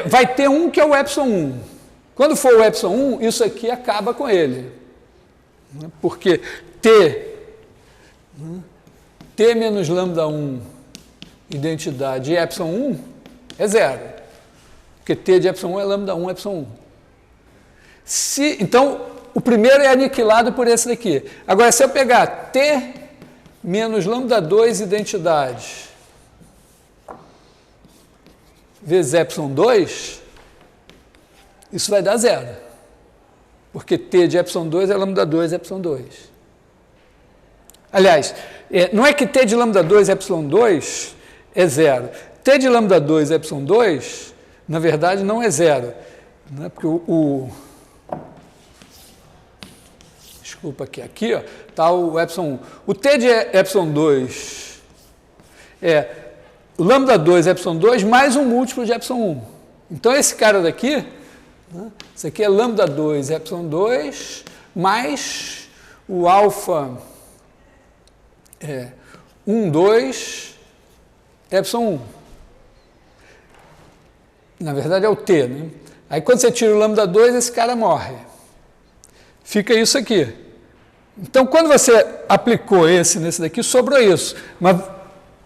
vai ter um que é o epsilon 1. Quando for o epsilon 1, isso aqui acaba com ele. Porque T menos lambda 1 identidade e epsilon 1 é zero. Porque T de epsilon 1 é lambda 1 epsilon 1. Então, o primeiro é aniquilado por esse daqui. Agora, se eu pegar T menos lambda 2 identidade vezes epsilon 2, isso vai dar zero. Porque T de epsilon 2 é lambda 2 epsilon 2. Aliás, não é que T de lambda 2 epsilon 2 é zero. T de lambda 2 epsilon 2, na verdade, não é zero. Né? Porque desculpa aqui ó, está o epsilon 1. O T de epsilon 2 é lambda 2 epsilon 2 mais um múltiplo de epsilon 1. Então, esse cara daqui, né, isso aqui é lambda 2 epsilon 2 mais o alfa 1, 2 epsilon 1. Na verdade, é o T. Né? Aí, quando você tira o lambda 2, esse cara morre. Fica isso aqui. Então, quando você aplicou esse nesse daqui, sobrou isso. Mas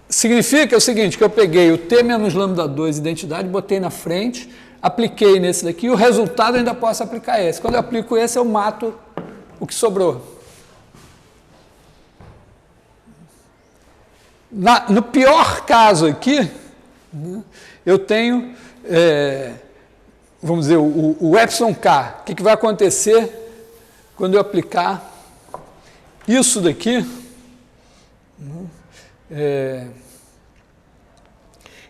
significa o seguinte, que eu peguei o T menos lambda 2 identidade, botei na frente, apliquei nesse daqui, e o resultado eu ainda posso aplicar esse. Quando eu aplico esse, eu mato o que sobrou. No pior caso aqui, eu tenho, vamos dizer, o epsilon K. O que vai acontecer quando eu aplicar isso daqui,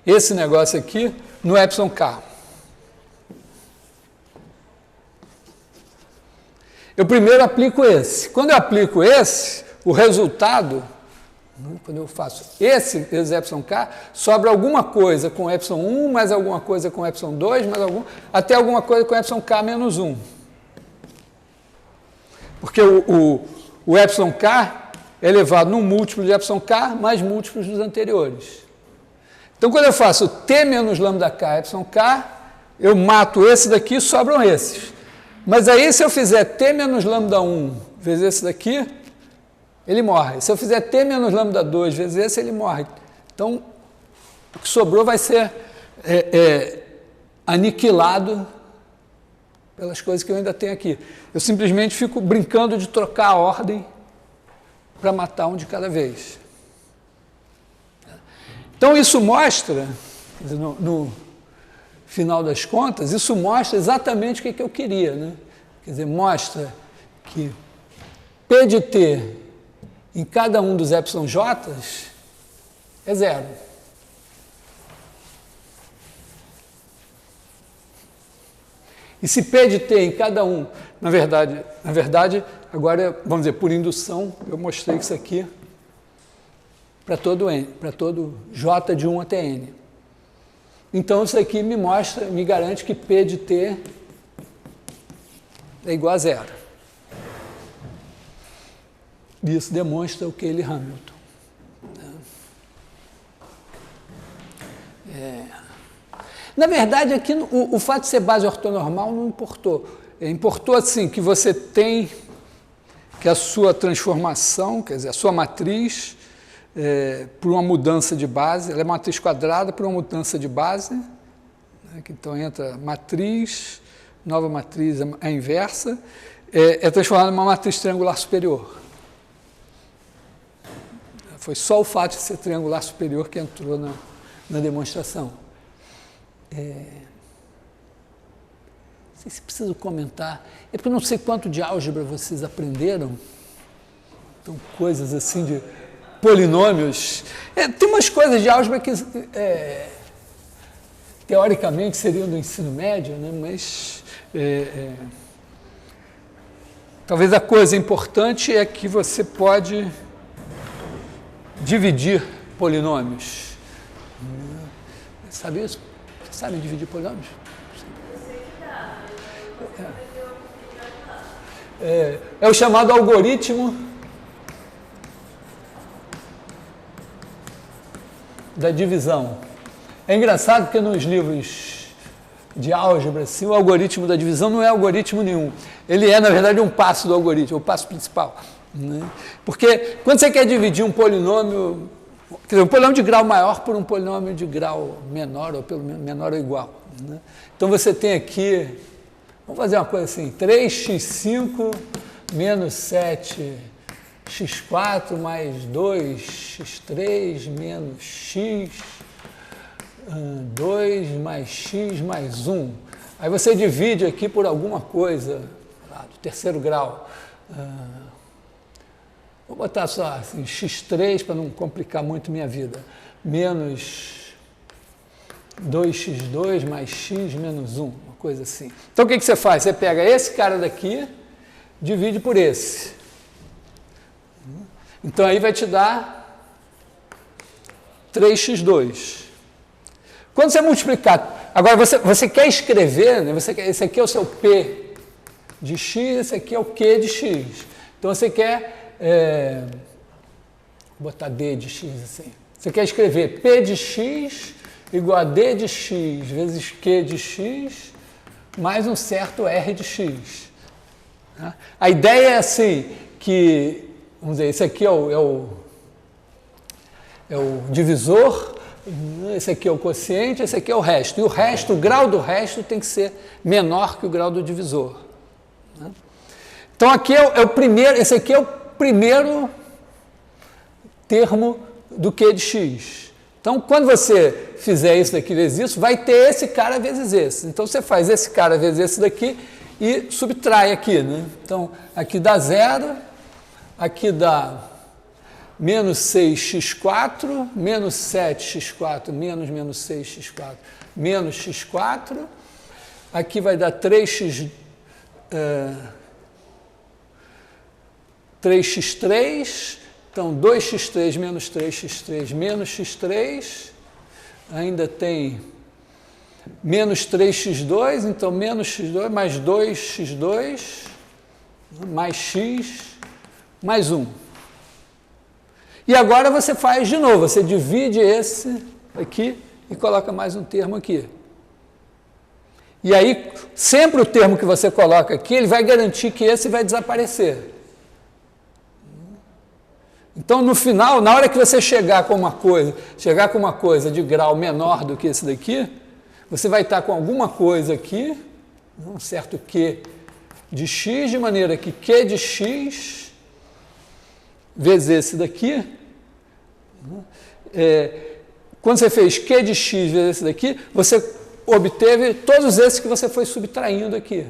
esse negócio aqui, no epsilon K? Eu primeiro aplico esse. Quando eu aplico esse, o resultado, quando eu faço esse epsilon K, sobra alguma coisa com epsilon 1, mais alguma coisa com epsilon 2, até alguma coisa com epsilon K menos 1. Porque o epsilon K é elevado num múltiplo de epsilon K mais múltiplos dos anteriores. Então, quando eu faço T menos lambda K epsilon K, eu mato esse daqui e sobram esses. Mas aí, se eu fizer T menos lambda 1 vezes esse daqui, ele morre. Se eu fizer T menos lambda 2 vezes esse, ele morre. Então, o que sobrou vai ser aniquilado pelas coisas que eu ainda tenho aqui. Eu simplesmente fico brincando de trocar a ordem para matar um de cada vez. Então, isso mostra, no final das contas, isso mostra exatamente o que eu queria. Né? Quer dizer, mostra que P de T em cada um dos epsilon J é zero. E se P de T em cada um, na verdade, agora, vamos dizer, por indução, eu mostrei isso aqui para todo J de 1 até N. Então, isso aqui me garante que P de T é igual a zero. E isso demonstra o Cayley-Hamilton. Na verdade, aqui o fato de ser base ortonormal não importou. Importou, assim, que você tem que a sua transformação, quer dizer, a sua matriz, por uma mudança de base, ela é uma matriz quadrada por uma mudança de base, né, que então entra matriz, nova matriz, a inversa, é transformada em uma matriz triangular superior. Foi só o fato de ser triangular superior que entrou na demonstração. Não sei se preciso comentar, é porque eu não sei quanto de álgebra vocês aprenderam, então coisas assim de polinômios. Tem umas coisas de álgebra que teoricamente seriam do ensino médio, né? Mas talvez a coisa importante é que você pode dividir polinômios. Sabe isso? Vocês sabem dividir polinômios? É o chamado algoritmo da divisão. É engraçado porque nos livros de álgebra, assim, o algoritmo da divisão não é algoritmo nenhum. Ele é, na verdade, um passo do algoritmo, o passo principal. Né? Porque quando você quer dividir um polinômio, quer dizer, um polinômio de grau maior por um polinômio de grau menor, ou pelo menos menor ou igual. Né? Então você tem aqui, vamos fazer uma coisa assim, 3x5 menos 7x4 mais 2x3 menos x, 2 mais x mais 1. Aí você divide aqui por alguma coisa, do terceiro grau. Vou botar só assim, x3 para não complicar muito minha vida. Menos 2x2 mais x menos 1, uma coisa assim. Então o que você faz? Você pega esse cara daqui, divide por esse. Então aí vai te dar 3x2. Quando você multiplicar, agora você quer escrever, né? Esse aqui é o seu P de x, esse aqui é o Q de x. Então você quer, vou botar D de x assim. Você quer escrever P de x igual a D de x vezes Q de x mais um certo R de x. A ideia é assim, que, vamos dizer, esse aqui é o divisor, esse aqui é o quociente, esse aqui é o resto. E o resto, o grau do resto tem que ser menor que o grau do divisor. Então aqui é o primeiro, esse aqui é o primeiro termo do Q de x. Então quando você fizer isso daqui vezes isso, vai ter esse cara vezes esse. Então você faz esse cara vezes esse daqui e subtrai aqui, né? Então aqui dá 0, aqui dá menos 6x4, menos 7x4, menos 6x4, menos x4. Aqui vai dar 3x3, então 2x3 menos 3x3 menos x3, ainda tem menos 3x2, então menos x2 mais 2x2 mais x mais 1. E agora você faz de novo, você divide esse aqui e coloca mais um termo aqui. E aí, sempre o termo que você coloca aqui, ele vai garantir que esse vai desaparecer. Então, no final, na hora que você chegar com uma coisa de grau menor do que esse daqui, você vai estar com alguma coisa aqui, um certo Q de x, de maneira que Q de x vezes esse daqui, quando você fez Q de x vezes esse daqui, você obteve todos esses que você foi subtraindo aqui.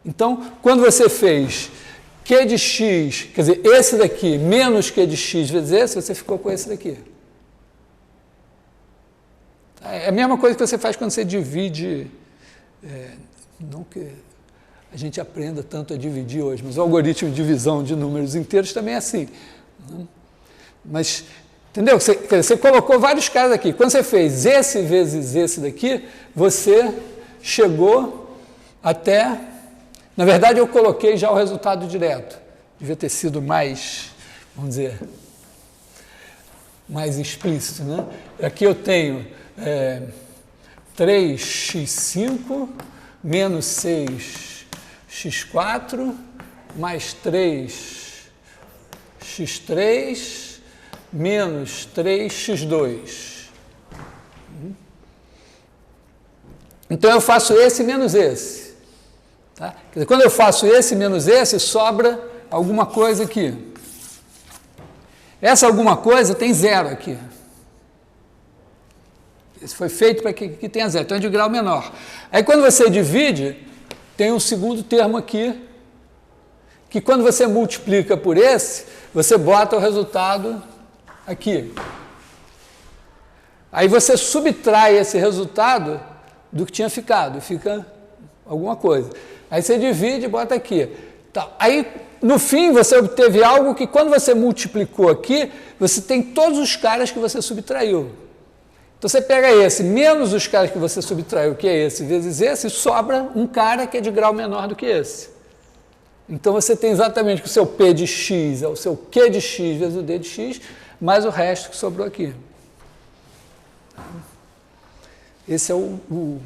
Então, quando você fez Q de x, quer dizer, esse daqui menos Q de x vezes esse, você ficou com esse daqui. É a mesma coisa que você faz quando você divide, não que a gente aprenda tanto a dividir hoje, mas o algoritmo de divisão de números inteiros também é assim. Mas, entendeu? Você colocou vários caras aqui. Quando você fez esse vezes esse daqui, você chegou até... Na verdade, eu coloquei já o resultado direto. Devia ter sido mais, vamos dizer, mais explícito, né? Aqui eu tenho 3x5 menos 6x4 mais 3x3 menos 3x2. Então eu faço esse menos esse. Tá? Quer dizer, quando eu faço esse menos esse, sobra alguma coisa aqui. Essa alguma coisa tem 0 aqui. Esse foi feito para que tenha 0, então é de grau menor. Aí quando você divide, tem um segundo termo aqui, que quando você multiplica por esse, você bota o resultado aqui. Aí você subtrai esse resultado do que tinha ficado, fica alguma coisa. Aí você divide e bota aqui. Tá. Aí, no fim, você obteve algo que, quando você multiplicou aqui, você tem todos os caras que você subtraiu. Então, você pega esse, menos os caras que você subtraiu, que é esse, vezes esse, sobra um cara que é de grau menor do que esse. Então, você tem exatamente que o seu P de x é o seu Q de x vezes o D de x. mais o resto que sobrou aqui. Esse é o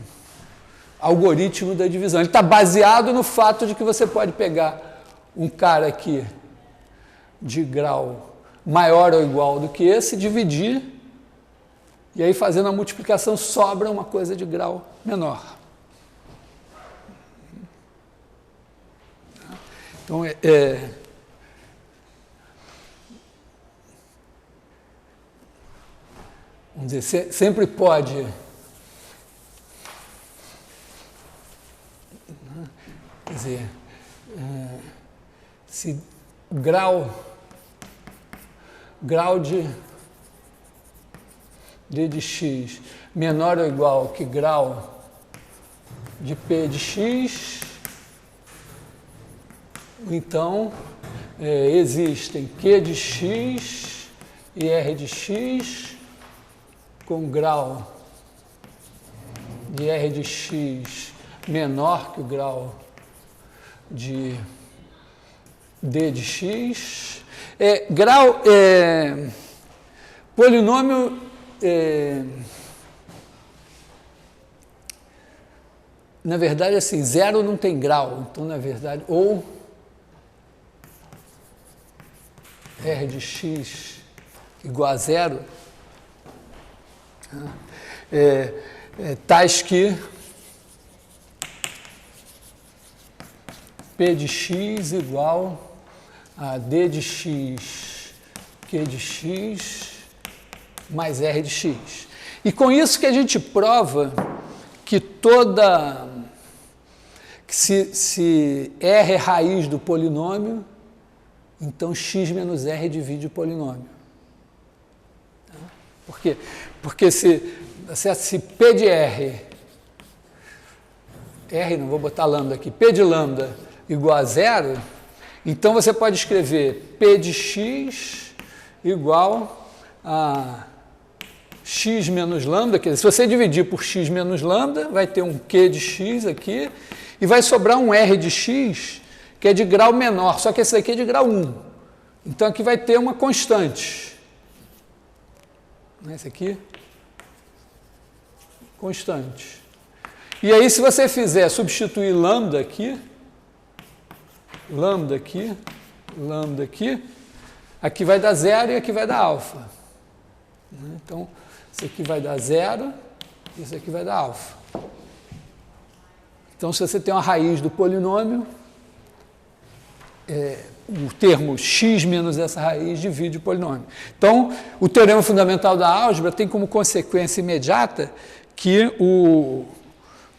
algoritmo da divisão. Ele está baseado no fato de que você pode pegar um cara aqui de grau maior ou igual do que esse, dividir, e aí fazendo a multiplicação sobra uma coisa de grau menor. Então, vamos dizer, sempre pode, quer dizer, se grau de d de x menor ou igual que grau de p de x, então existem q de x e r de x com grau de r de x menor que o grau de d de x. Polinômio na verdade, assim, zero não tem grau, então, na verdade, ou r de x igual a zero, tais que p de x igual a d de x, q de x, mais r de x. E com isso que a gente prova que se r é raiz do polinômio, então x menos r divide o polinômio. Por quê? Porque se p de r, não vou botar lambda aqui, p de lambda igual a zero, então você pode escrever p de x igual a x menos lambda, quer dizer, se você dividir por x menos lambda, vai ter um q de x aqui, e vai sobrar um r de x, que é de grau menor, só que esse daqui é de grau 1. Então aqui vai ter uma constante. Esse aqui, constante. E aí, se você fizer substituir lambda aqui, aqui vai dar zero e aqui vai dar alfa. Então, isso aqui vai dar zero, isso aqui vai dar alfa. Então, se você tem uma raiz do polinômio, o termo x menos essa raiz divide o polinômio. Então, o teorema fundamental da álgebra tem como consequência imediata que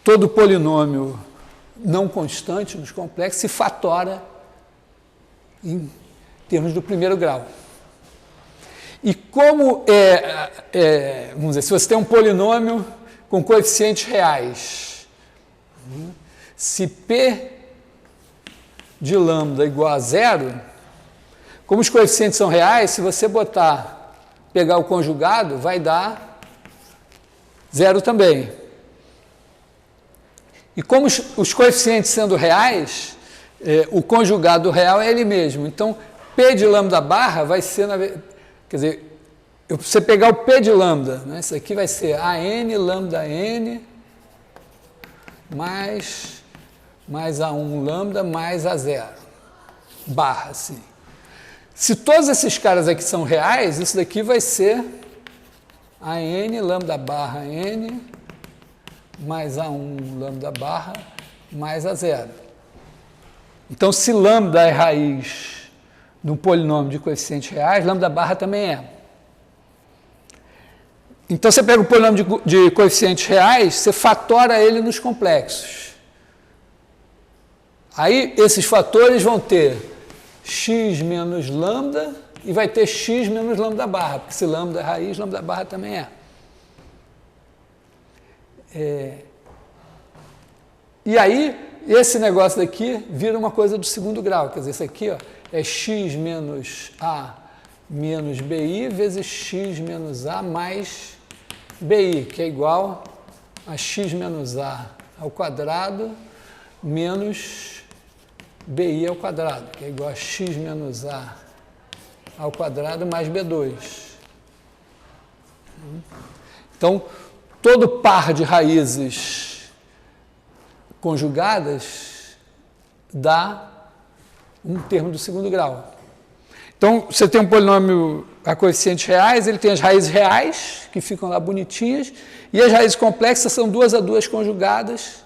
todo polinômio não constante nos complexos se fatora em termos do primeiro grau. E como vamos dizer, se você tem um polinômio com coeficientes reais, se P de lambda igual a zero, como os coeficientes são reais, se você pegar o conjugado, vai dar zero também. E como os coeficientes sendo reais, o conjugado real é ele mesmo. Então, P de lambda barra vai ser, quer dizer, se você pegar o P de lambda, né, isso aqui vai ser AN lambda N mais A1 lambda mais A0 barra, assim. Se todos esses caras aqui são reais, isso daqui vai ser AN lambda barra N mais A1 lambda barra mais A0. Então, se lambda é raiz de um polinômio de coeficientes reais, lambda barra também é. Então, você pega o polinômio de coeficientes reais, você fatora ele nos complexos. Aí, esses fatores vão ter x menos lambda e vai ter x menos lambda barra, porque se lambda é raiz, lambda barra também é. E aí, esse negócio daqui vira uma coisa do segundo grau, quer dizer, isso aqui é x menos A menos BI vezes x menos A mais BI, que é igual a x menos A ao quadrado menos BI ao quadrado, que é igual a x menos A ao quadrado mais B2. Então, todo par de raízes conjugadas dá um termo do segundo grau. Então, você tem um polinômio a coeficientes reais, ele tem as raízes reais, que ficam lá bonitinhas, e as raízes complexas são 2 a 2 conjugadas,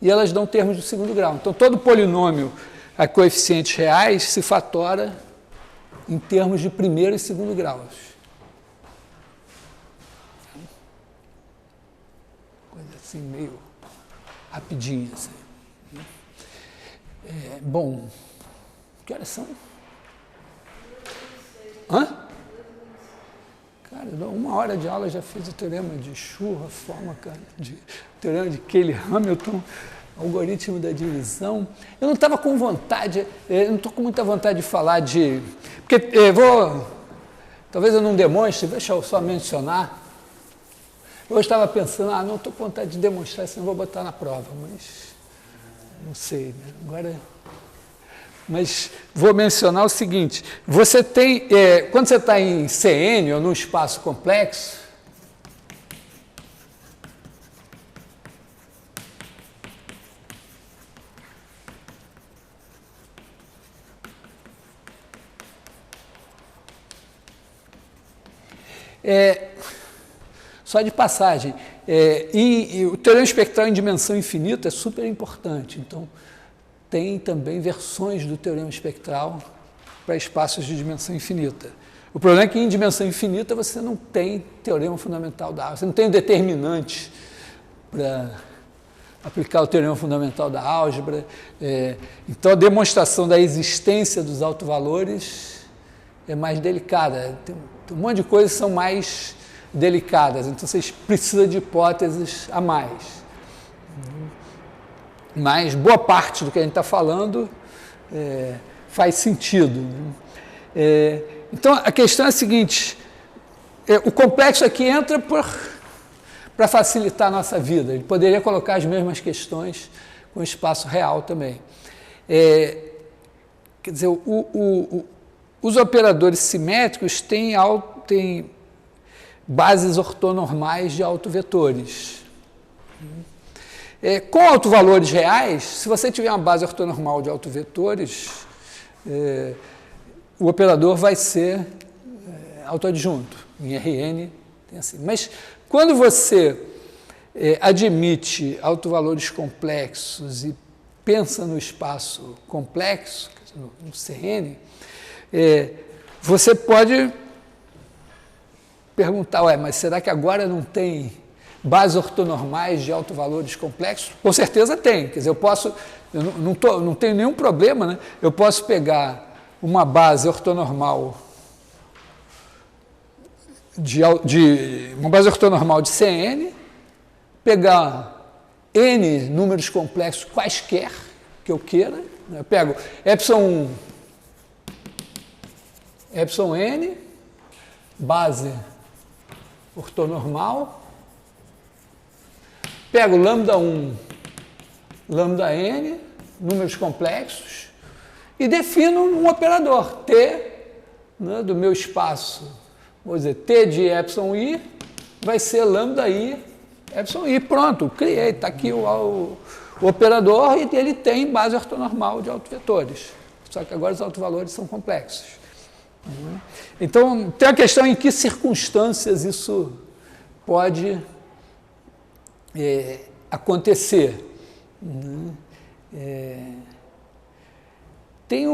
e elas dão termos do segundo grau. Então, todo polinômio a coeficientes reais se fatora em termos de primeiro e segundo graus. Coisa assim, meio rapidinha. Assim. Bom, que horas são? Hã? Cara, 1 hora de aula já fiz o teorema de Schur, a forma, cara, o teorema de Cayley-Hamilton, algoritmo da divisão. Eu não estava com vontade, eu não estou com muita vontade de falar de... Porque talvez eu não demonstre, deixa eu só mencionar. Eu estava pensando, não estou com vontade de demonstrar, senão vou botar na prova, mas não sei, né? Agora... Mas vou mencionar o seguinte, você tem, quando você está em CN ou num espaço complexo, só de passagem, e o teorema espectral em dimensão infinita é super importante, então tem também versões do teorema espectral para espaços de dimensão infinita. O problema é que em dimensão infinita você não tem teorema fundamental da álgebra, você não tem determinante para aplicar o teorema fundamental da álgebra. Então a demonstração da existência dos autovalores é mais delicada. Tem um monte de coisas que são mais delicadas, então vocês precisam de hipóteses a mais. Mas boa parte do que a gente está falando faz sentido. Então, a questão é a seguinte, o complexo aqui entra para facilitar a nossa vida. Ele poderia colocar as mesmas questões com espaço real também. Quer dizer, os operadores simétricos têm bases ortonormais de autovetores. Com autovalores reais, se você tiver uma base ortonormal de autovetores, o operador vai ser autoadjunto. Em Rn tem assim. Mas quando você admite autovalores complexos e pensa no espaço complexo, no Cn, você pode perguntar, mas será que agora não tem bases ortonormais de autovalores complexos? Com certeza tem. Quer dizer, eu não tenho nenhum problema, né? Eu posso pegar uma base ortonormal uma base ortonormal de Cn, pegar n números complexos quaisquer que eu queira, né? Eu pego epsilon 1, epsilon n, base ortonormal, pego lambda 1, lambda n, números complexos, e defino um operador, T, né, do meu espaço, vou dizer, T de epsilon i, vai ser lambda i, epsilon i, pronto, criei, está aqui o operador e ele tem base ortonormal de autovetores, só que agora os autovalores são complexos. Então, tem a questão em que circunstâncias isso pode acontecer. Tem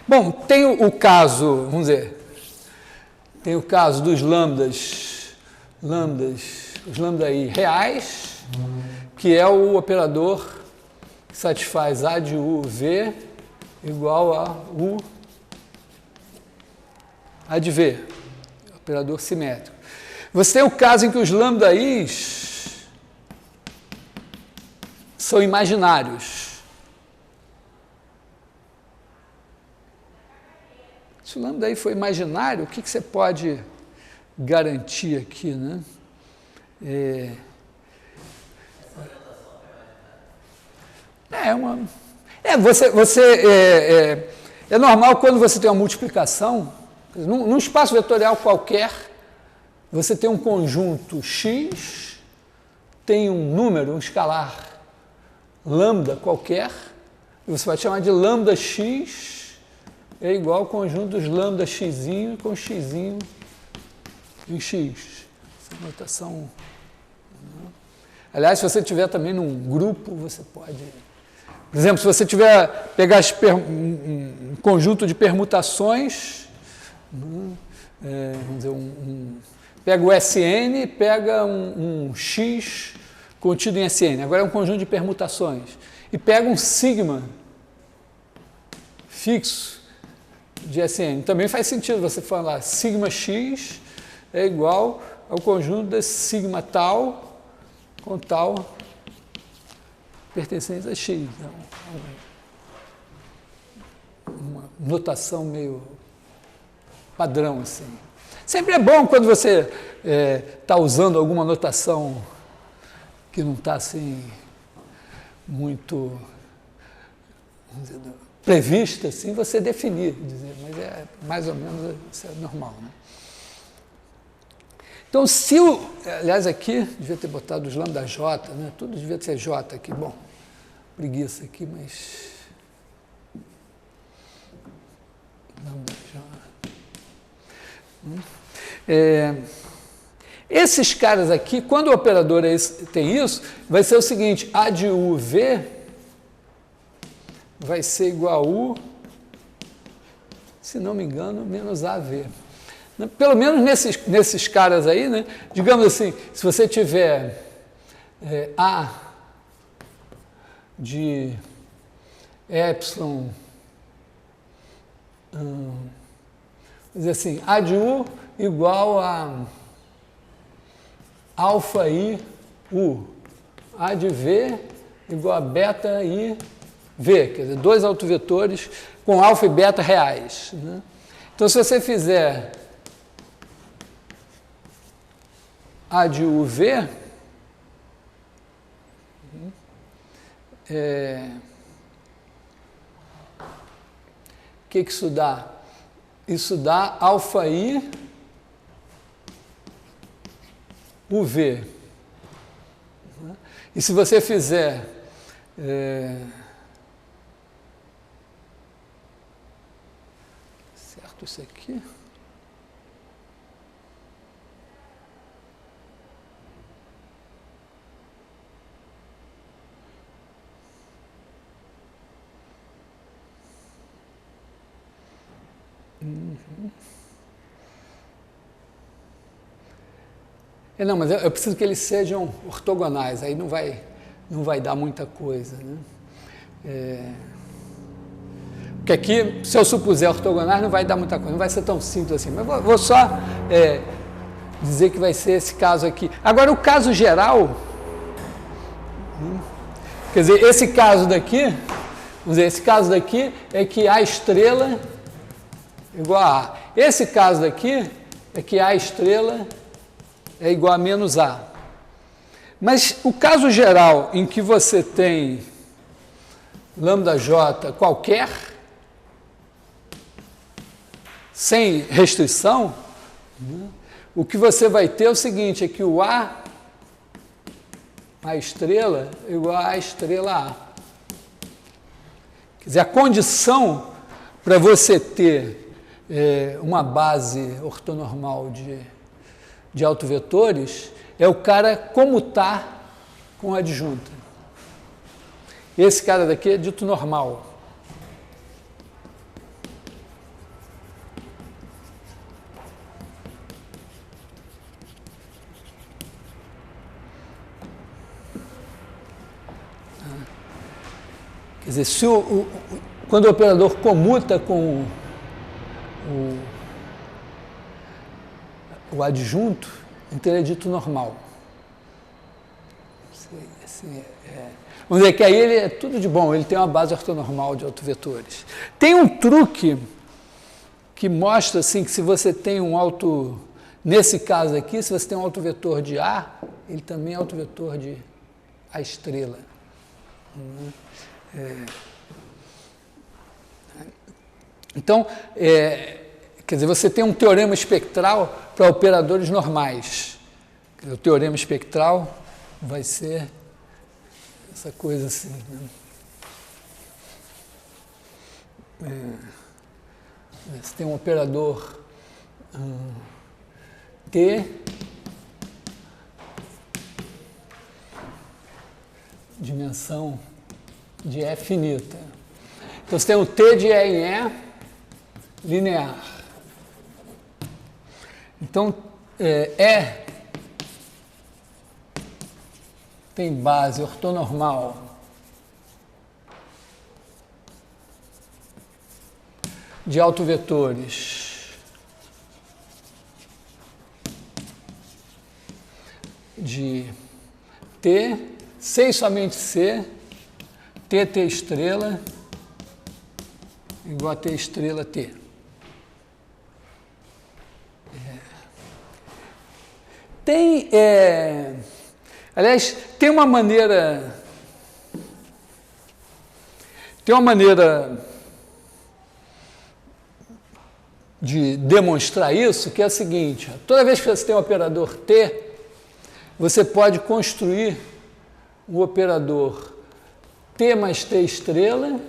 Bom, tem o caso, vamos dizer, tem o caso dos lambdas, os lambda i reais, que é o operador que satisfaz A de U, V, igual a U, A de V, operador simétrico. Você tem o caso em que os lambda i's são imaginários. Se o lambda i for imaginário, o que você pode garantir aqui, né? É normal quando você tem uma multiplicação, num espaço vetorial qualquer, você tem um conjunto x, tem um número, um escalar lambda qualquer, e você vai chamar de lambda x é igual ao conjunto dos lambda x com x em x. Essa notação. Aliás, se você tiver também num grupo, você pode... Por exemplo, se você tiver pegar um conjunto de permutações, vamos dizer, pega o SN, pega um X contido em SN, agora é um conjunto de permutações, e pega um sigma fixo de SN. Também faz sentido você falar sigma X é igual ao conjunto desse sigma tal com tal pertencente a X. Uma notação meio padrão, assim. Sempre é bom quando você está usando alguma notação que não está, assim, muito, vamos dizer, prevista, assim, você definir, dizer, mas é mais ou menos isso é normal, né? Então, se o... Aliás, aqui, devia ter botado os lambda J, né? Tudo devia ser J aqui. Bom, preguiça aqui, mas... Lambda J. Esses caras aqui, quando o operador tem isso, vai ser o seguinte, A de UV vai ser igual a U, se não me engano, menos AV. Pelo menos nesses caras aí, né? Digamos assim, se você tiver A de epsilon, vamos dizer assim, A de U igual a alfa I U, A de V igual a beta I V, quer dizer, dois autovetores com alfa e beta reais, né? Então, se você fizer A de UV, o que isso dá? Isso dá alfa I UV. E se você fizer certo isso aqui? Não, mas eu preciso que eles sejam ortogonais, aí não vai dar muita coisa, né? Porque aqui, se eu supuser ortogonais, não vai dar muita coisa, não vai ser tão simples assim. Mas vou só dizer que vai ser esse caso aqui. Agora, o caso geral, quer dizer, esse caso daqui, vamos dizer, esse caso daqui é que A estrela igual a A. Esse caso daqui é que A estrela é igual a menos A. Mas o caso geral em que você tem lambda J qualquer, sem restrição, né, o que você vai ter é o seguinte, é que o A estrela é igual a estrela A. Quer dizer, a condição para você ter uma base ortonormal de autovetores é o cara comutar com a adjunta. Esse cara daqui é dito normal. Quer dizer, quando o operador comuta com o adjunto, então ele é dito normal. Vamos dizer que aí ele é tudo de bom, ele tem uma base ortonormal de autovetores. Tem um truque que mostra assim, que se você tem nesse caso aqui, se você tem um autovetor de A, ele também é autovetor de A estrela. Então, quer dizer, você tem um teorema espectral para operadores normais. O teorema espectral vai ser essa coisa assim, né? Você tem um operador T dimensão de E finita. Então você tem o T de E em E linear. Então, E tem base ortonormal de autovetores de T, C e somente C, T estrela igual a T estrela T. Aliás, tem uma maneira de demonstrar isso, que é a seguinte: toda vez que você tem um operador T, você pode construir o operador T mais T estrela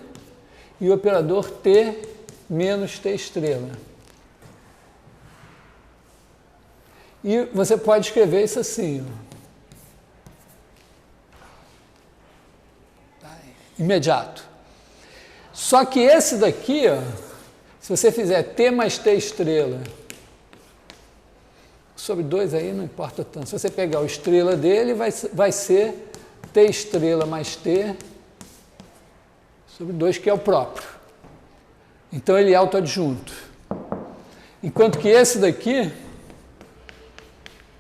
e o operador T menos T estrela. E você pode escrever isso assim, imediato. Só que esse daqui, se você fizer T mais T estrela sobre 2 aí não importa tanto. Se você pegar o estrela dele, vai ser T estrela mais T sobre 2, que é o próprio. Então ele é autoadjunto. Enquanto que esse daqui,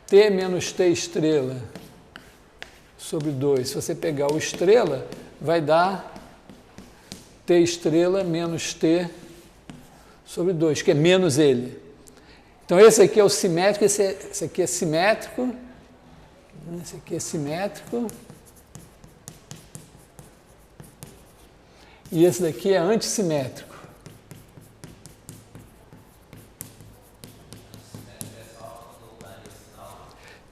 T menos T estrela sobre 2, se você pegar o estrela, vai dar T estrela menos T sobre 2, que é menos ele. Então esse aqui é o simétrico, esse aqui é simétrico, esse aqui é simétrico, e esse daqui é antissimétrico.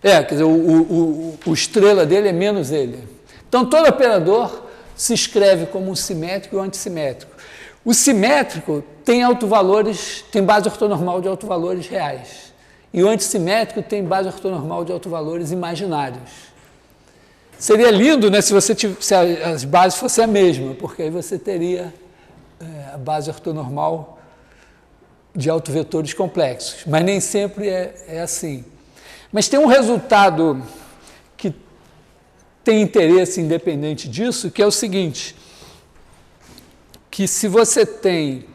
Quer dizer, o estrela dele é menos ele. Então todo operador se escreve como um simétrico e um antissimétrico. O simétrico tem autovalores, tem base ortonormal de autovalores reais. E o antissimétrico tem base ortonormal de autovalores imaginários. Seria lindo, né, se as bases fossem a mesma, porque aí você teria a base ortonormal de autovetores complexos. Mas nem sempre é assim. Mas tem um resultado que tem interesse independente disso, que é o seguinte: que se você tem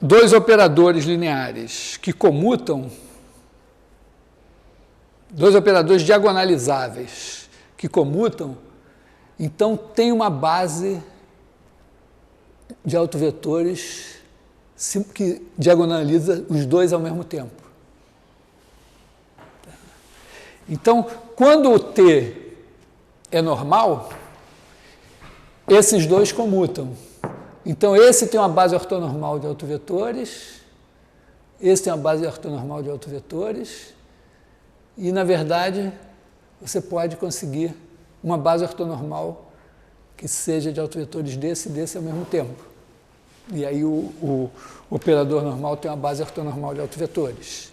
dois operadores lineares que comutam, dois operadores diagonalizáveis que comutam, então tem uma base de autovetores que diagonaliza os dois ao mesmo tempo. Então, quando o T é normal, esses dois comutam. Então, esse tem uma base ortonormal de autovetores, esse tem uma base ortonormal de autovetores, e, na verdade, você pode conseguir uma base ortonormal que seja de autovetores desse e desse ao mesmo tempo. E aí o operador normal tem uma base ortonormal de autovetores.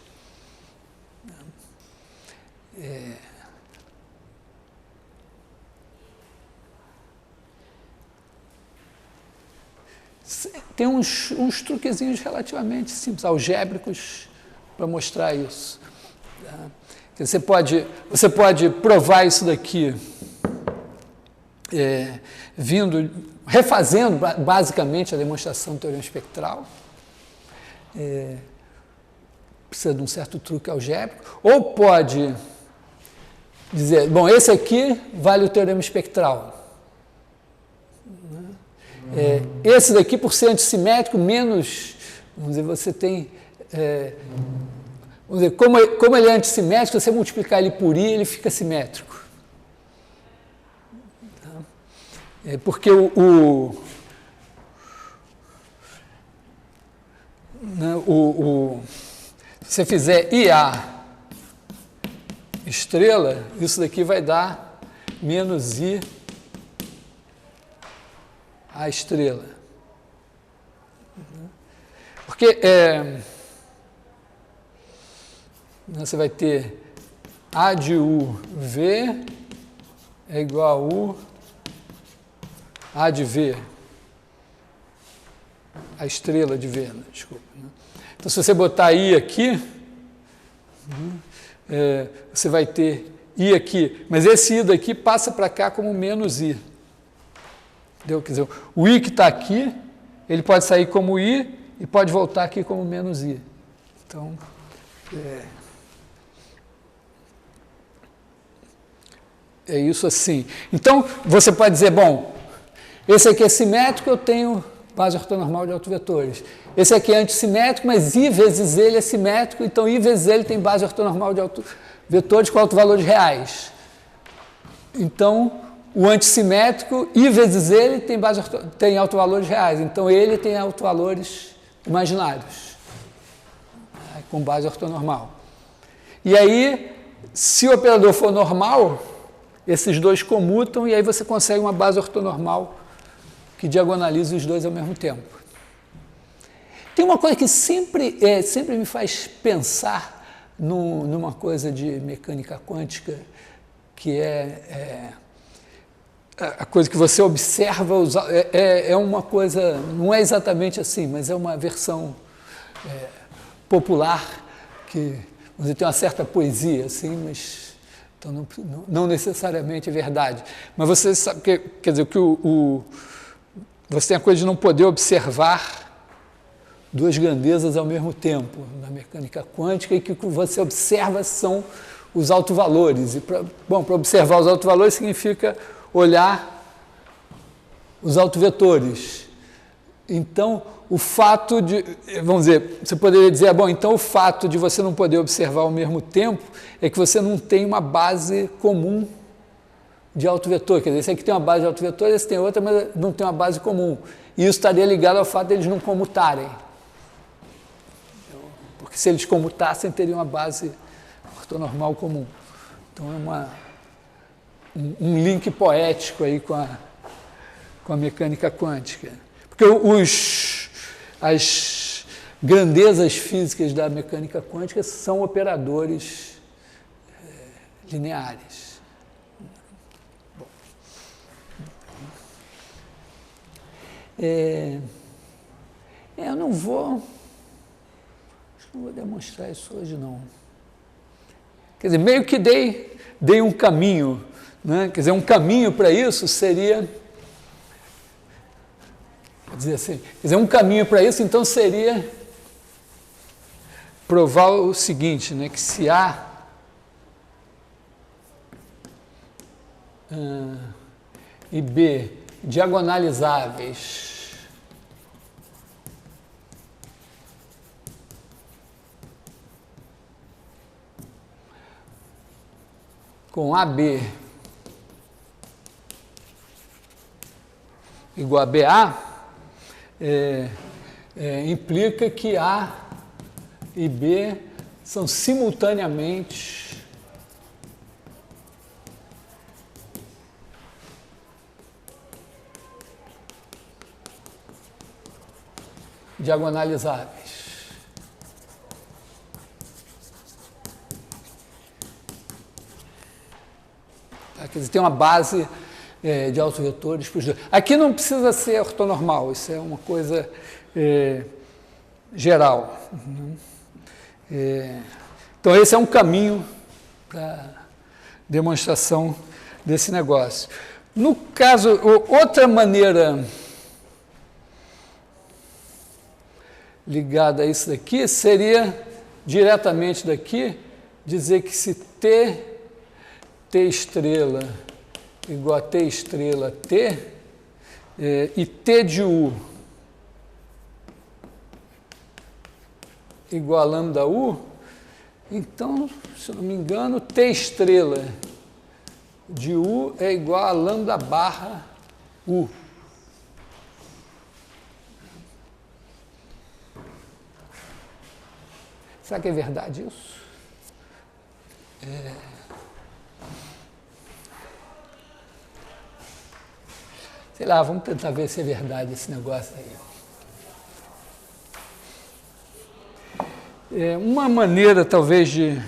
Tem uns truquezinhos relativamente simples, algébricos, para mostrar isso. Você pode provar isso daqui refazendo basicamente a demonstração do teorema espectral. Precisa de um certo truque algébrico. Ou pode dizer, bom, esse aqui vale o teorema espectral. Esse daqui, por ser antissimétrico, menos, vamos dizer, você tem, vamos dizer, como ele é antissimétrico, você multiplicar ele por I, ele fica simétrico. Porque né, se você fizer IA estrela, isso daqui vai dar menos I a estrela. Porque você vai ter A de UV é igual a U A de V, a estrela de V, desculpa. Então, se você botar I aqui, você vai ter I aqui, mas esse I daqui passa para cá como menos I. Entendeu? Quer dizer, o I que está aqui, ele pode sair como I e pode voltar aqui como menos I. Então, é isso assim. Então, você pode dizer, bom, esse aqui é simétrico, eu tenho base ortonormal de autovetores. Esse aqui é antissimétrico, mas I vezes ele é simétrico, então I vezes ele tem base ortonormal de autovetores com autovalores reais. Então, o antissimétrico, I vezes ele tem autovalores reais, então ele tem autovalores imaginários, com base ortonormal. E aí, se o operador for normal, esses dois comutam e aí você consegue uma base ortonormal que diagonaliza os dois ao mesmo tempo. Tem uma coisa que sempre me faz pensar numa coisa de mecânica quântica, que é a coisa que você observa, é uma coisa, não é exatamente assim, mas é uma versão popular, que você tem uma certa poesia, assim, mas então não necessariamente é verdade. Mas você sabe que, quer dizer, que você tem a coisa de não poder observar duas grandezas ao mesmo tempo na mecânica quântica, e que o que você observa são os autovalores. E para observar os autovalores significa olhar os autovetores. Então, o fato de, vamos dizer, você poderia dizer, bom, então o fato de você não poder observar ao mesmo tempo é que você não tem uma base comum de autovetor. Quer dizer, esse aqui tem uma base de autovetor, esse tem outra, mas não tem uma base comum. E isso estaria ligado ao fato de eles não comutarem. Porque se eles comutassem, teriam uma base ortonormal comum. Então é um link poético aí com a mecânica quântica. Porque as grandezas físicas da mecânica quântica são operadores lineares. Bom. Eu não vou demonstrar isso hoje, não. Quer dizer, meio que dei um caminho, né? Quer dizer, um caminho para isso seria, um caminho para isso, então, seria provar o seguinte, né? Que se A e B diagonalizáveis com AB igual a BA, implica que A e B são simultaneamente diagonalizáveis. Quer dizer, tem uma base de autovetores para os dois. Aqui não precisa ser ortonormal, isso é uma coisa geral. Então, esse é um caminho para demonstração desse negócio. No caso, outra maneira ligada a isso daqui seria, diretamente daqui, dizer que se T estrela igual a T estrela T, e T de U igual a lambda U, então, se eu não me engano, T estrela de U é igual a lambda barra U. Será que é verdade isso? Sei lá, vamos tentar ver se é verdade esse negócio aí. Uma maneira, talvez, de...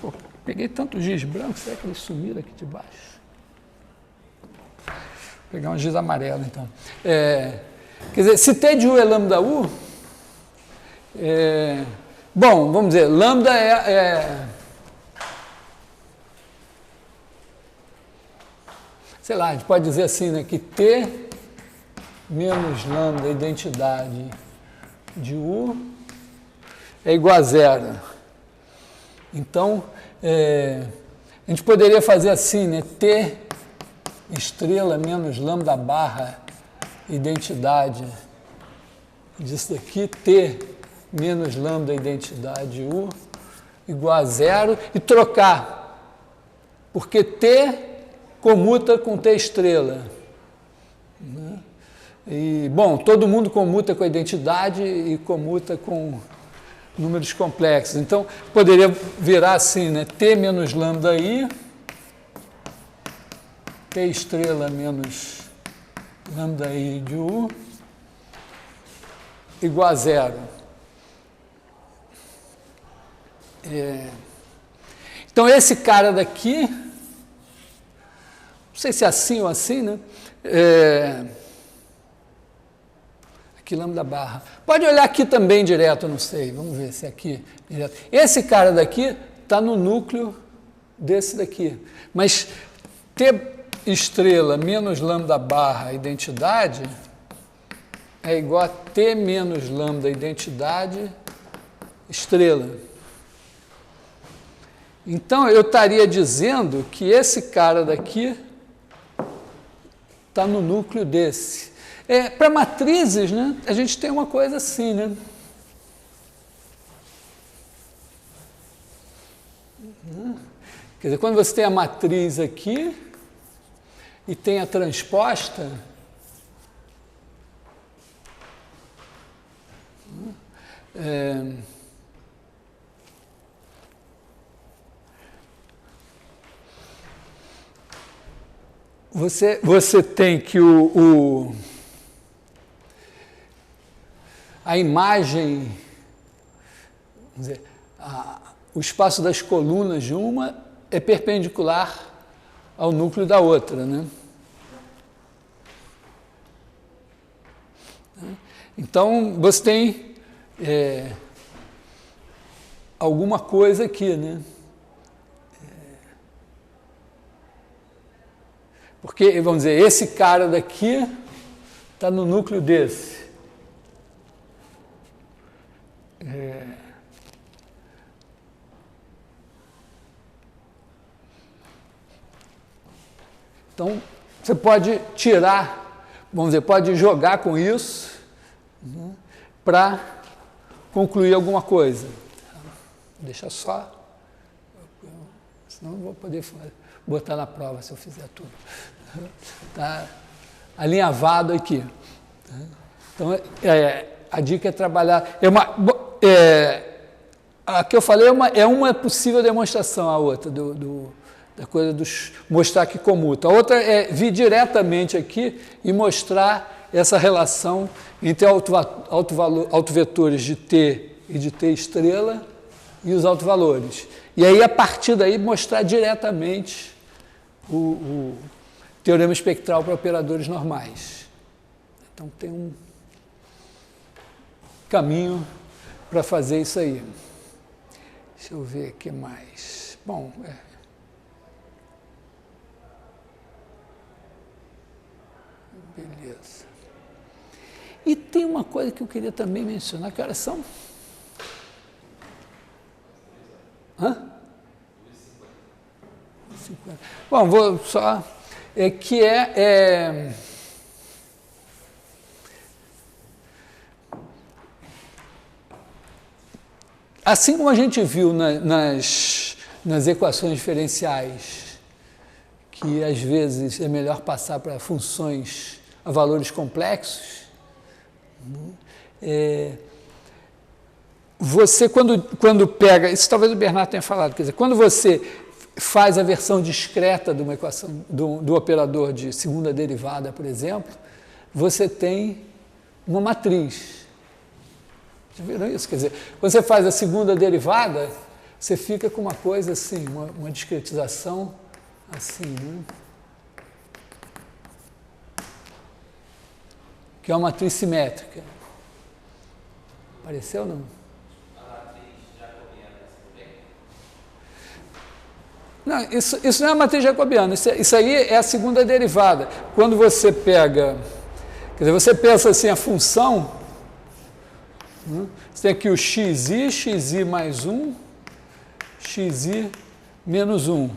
Pô, peguei tanto giz branco, será que eles sumiram aqui de baixo? Vou pegar um giz amarelo, então. Quer dizer, se T de U é lambda U, bom, vamos dizer, lambda sei lá, a gente pode dizer assim, né, que T menos lambda, identidade de U, é igual a zero. Então, a gente poderia fazer assim, né, T estrela menos lambda barra, identidade disso daqui, T menos lambda, identidade U, igual a zero, e trocar, porque T comuta com T estrela. Né? E, bom, todo mundo comuta com a identidade e comuta com números complexos. Então, poderia virar assim, né? T menos lambda I, T estrela menos lambda I de U, igual a zero. Então, esse cara daqui, não sei se é assim ou assim, né? Aqui, lambda barra. Pode olhar aqui também direto, não sei. Vamos ver se é aqui direto. Esse cara daqui está no núcleo desse daqui. Mas T estrela menos lambda barra identidade é igual a T menos lambda identidade estrela. Então, eu estaria dizendo que esse cara daqui está no núcleo desse. Para matrizes, né, a gente tem uma coisa assim, né? Quer dizer, quando você tem a matriz aqui e tem a transposta, você tem que a imagem, vamos dizer, o espaço das colunas de uma é perpendicular ao núcleo da outra, né? Então, você tem alguma coisa aqui, né? Porque, vamos dizer, esse cara daqui está no núcleo desse. Então, você pode tirar, vamos dizer, pode jogar com isso, né, para concluir alguma coisa. Deixa só, senão não vou poder botar na prova se eu fizer tudo. Está alinhavado aqui. Então, a dica é trabalhar. A que eu falei é uma possível demonstração, a outra, da coisa dos mostrar que comuta. A outra é vir diretamente aqui e mostrar essa relação entre autovetores de T e de T estrela e os autovalores. E aí, a partir daí, mostrar diretamente o teorema espectral para operadores normais. Então, tem um caminho para fazer isso aí. Deixa eu ver o que mais. Bom, beleza. E tem uma coisa que eu queria também mencionar, que horas são? Hã? 50. Bom, vou só... assim como a gente viu nas equações diferenciais, que às vezes é melhor passar para funções a valores complexos, você quando pega, isso talvez o Bernardo tenha falado, quer dizer, quando você faz a versão discreta de uma equação, do operador de segunda derivada, por exemplo, você tem uma matriz. Já viram isso? Quer dizer, quando você faz a segunda derivada, você fica com uma coisa assim, uma discretização assim, né? Que é uma matriz simétrica. Apareceu ou não? A matriz jacobiana também? Não, isso não é a matriz jacobiana, isso aí é a segunda derivada. Quando você pega, quer dizer, você pensa assim, a função, né? Você tem aqui o xi mais 1, xi menos 1.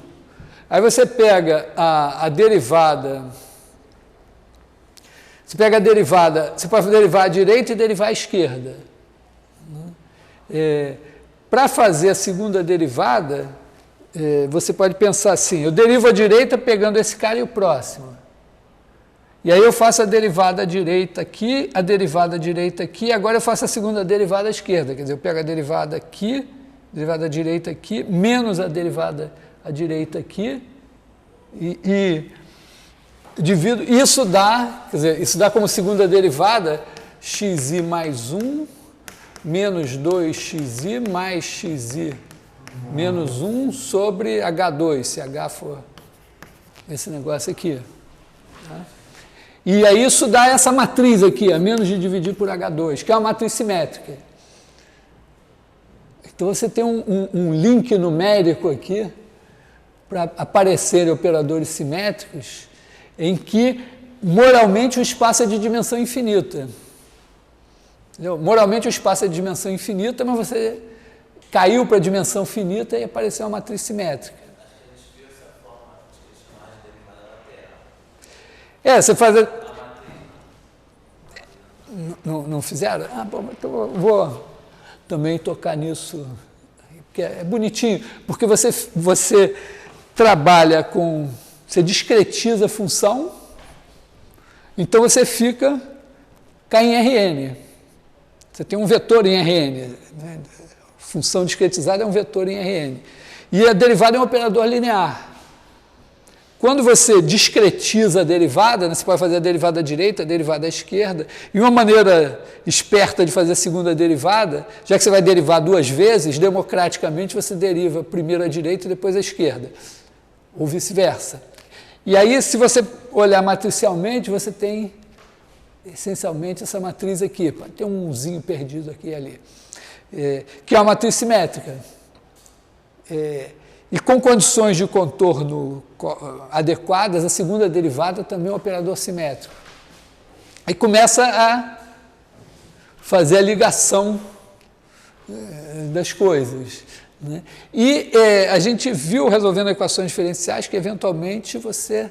Aí você pega a derivada, você pode derivar à direita e derivar à esquerda. Para fazer a segunda derivada, você pode pensar assim, eu derivo à direita pegando esse cara e o próximo. E aí eu faço a derivada à direita aqui, a derivada à direita aqui, agora eu faço a segunda derivada à esquerda, quer dizer, eu pego a derivada aqui, derivada à direita aqui, menos a derivada à direita aqui, e divido, isso dá, quer dizer, isso dá como segunda derivada xi mais 1 menos 2xi mais xi menos 1 sobre H2, se H for esse negócio aqui. Tá? E aí isso dá essa matriz aqui, a menos de dividir por H2, que é uma matriz simétrica. Então você tem um link numérico aqui para aparecerem operadores simétricos em que moralmente o espaço é de dimensão infinita. Entendeu? Moralmente o espaço é de dimensão infinita, mas você caiu para a dimensão finita e apareceu uma matriz simétrica. Você faz... Não fizeram? Ah, bom, então eu vou também tocar nisso, porque é bonitinho, porque você trabalha com... Você discretiza a função, então você cai em Rn. Você tem um vetor em Rn. Né? Função discretizada é um vetor em Rn. E a derivada é um operador linear. Quando você discretiza a derivada, né, você pode fazer a derivada à direita, a derivada à esquerda, e uma maneira esperta de fazer a segunda derivada, já que você vai derivar duas vezes, democraticamente você deriva primeiro à direita e depois à esquerda, ou vice-versa. E aí, se você olhar matricialmente, você tem essencialmente essa matriz aqui, pode ter um umzinho perdido aqui e ali, que é uma matriz simétrica. E com condições de contorno adequadas, a segunda derivada também é um operador simétrico. Aí começa a fazer a ligação das coisas. Né? E a gente viu, resolvendo equações diferenciais, que eventualmente você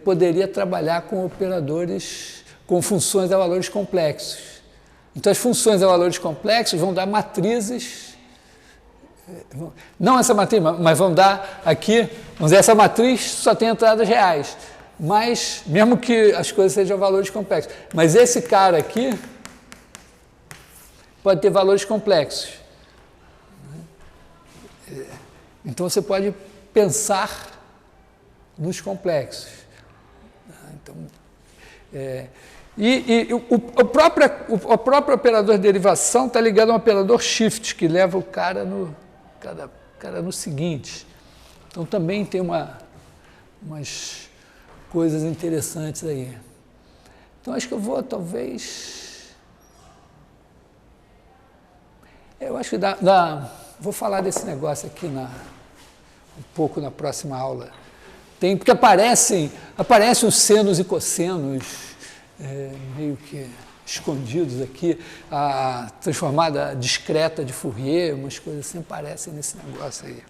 poderia trabalhar com operadores, com funções a valores complexos. Então as funções a valores complexos vão dar matrizes, não essa matriz, mas vão dar aqui, vamos dizer, essa matriz só tem entradas reais, mas, mesmo que as coisas sejam valores complexos, mas esse cara aqui pode ter valores complexos. Então você pode pensar nos complexos. Então, o próprio operador de derivação está ligado a um operador shift, que leva o cara no seguinte. Então também tem umas coisas interessantes aí. Então acho que eu vou talvez... Eu acho que vou falar desse negócio aqui um pouco na próxima aula. Porque aparecem os senos e cossenos meio que escondidos aqui, a transformada discreta de Fourier, umas coisas assim aparecem nesse negócio aí.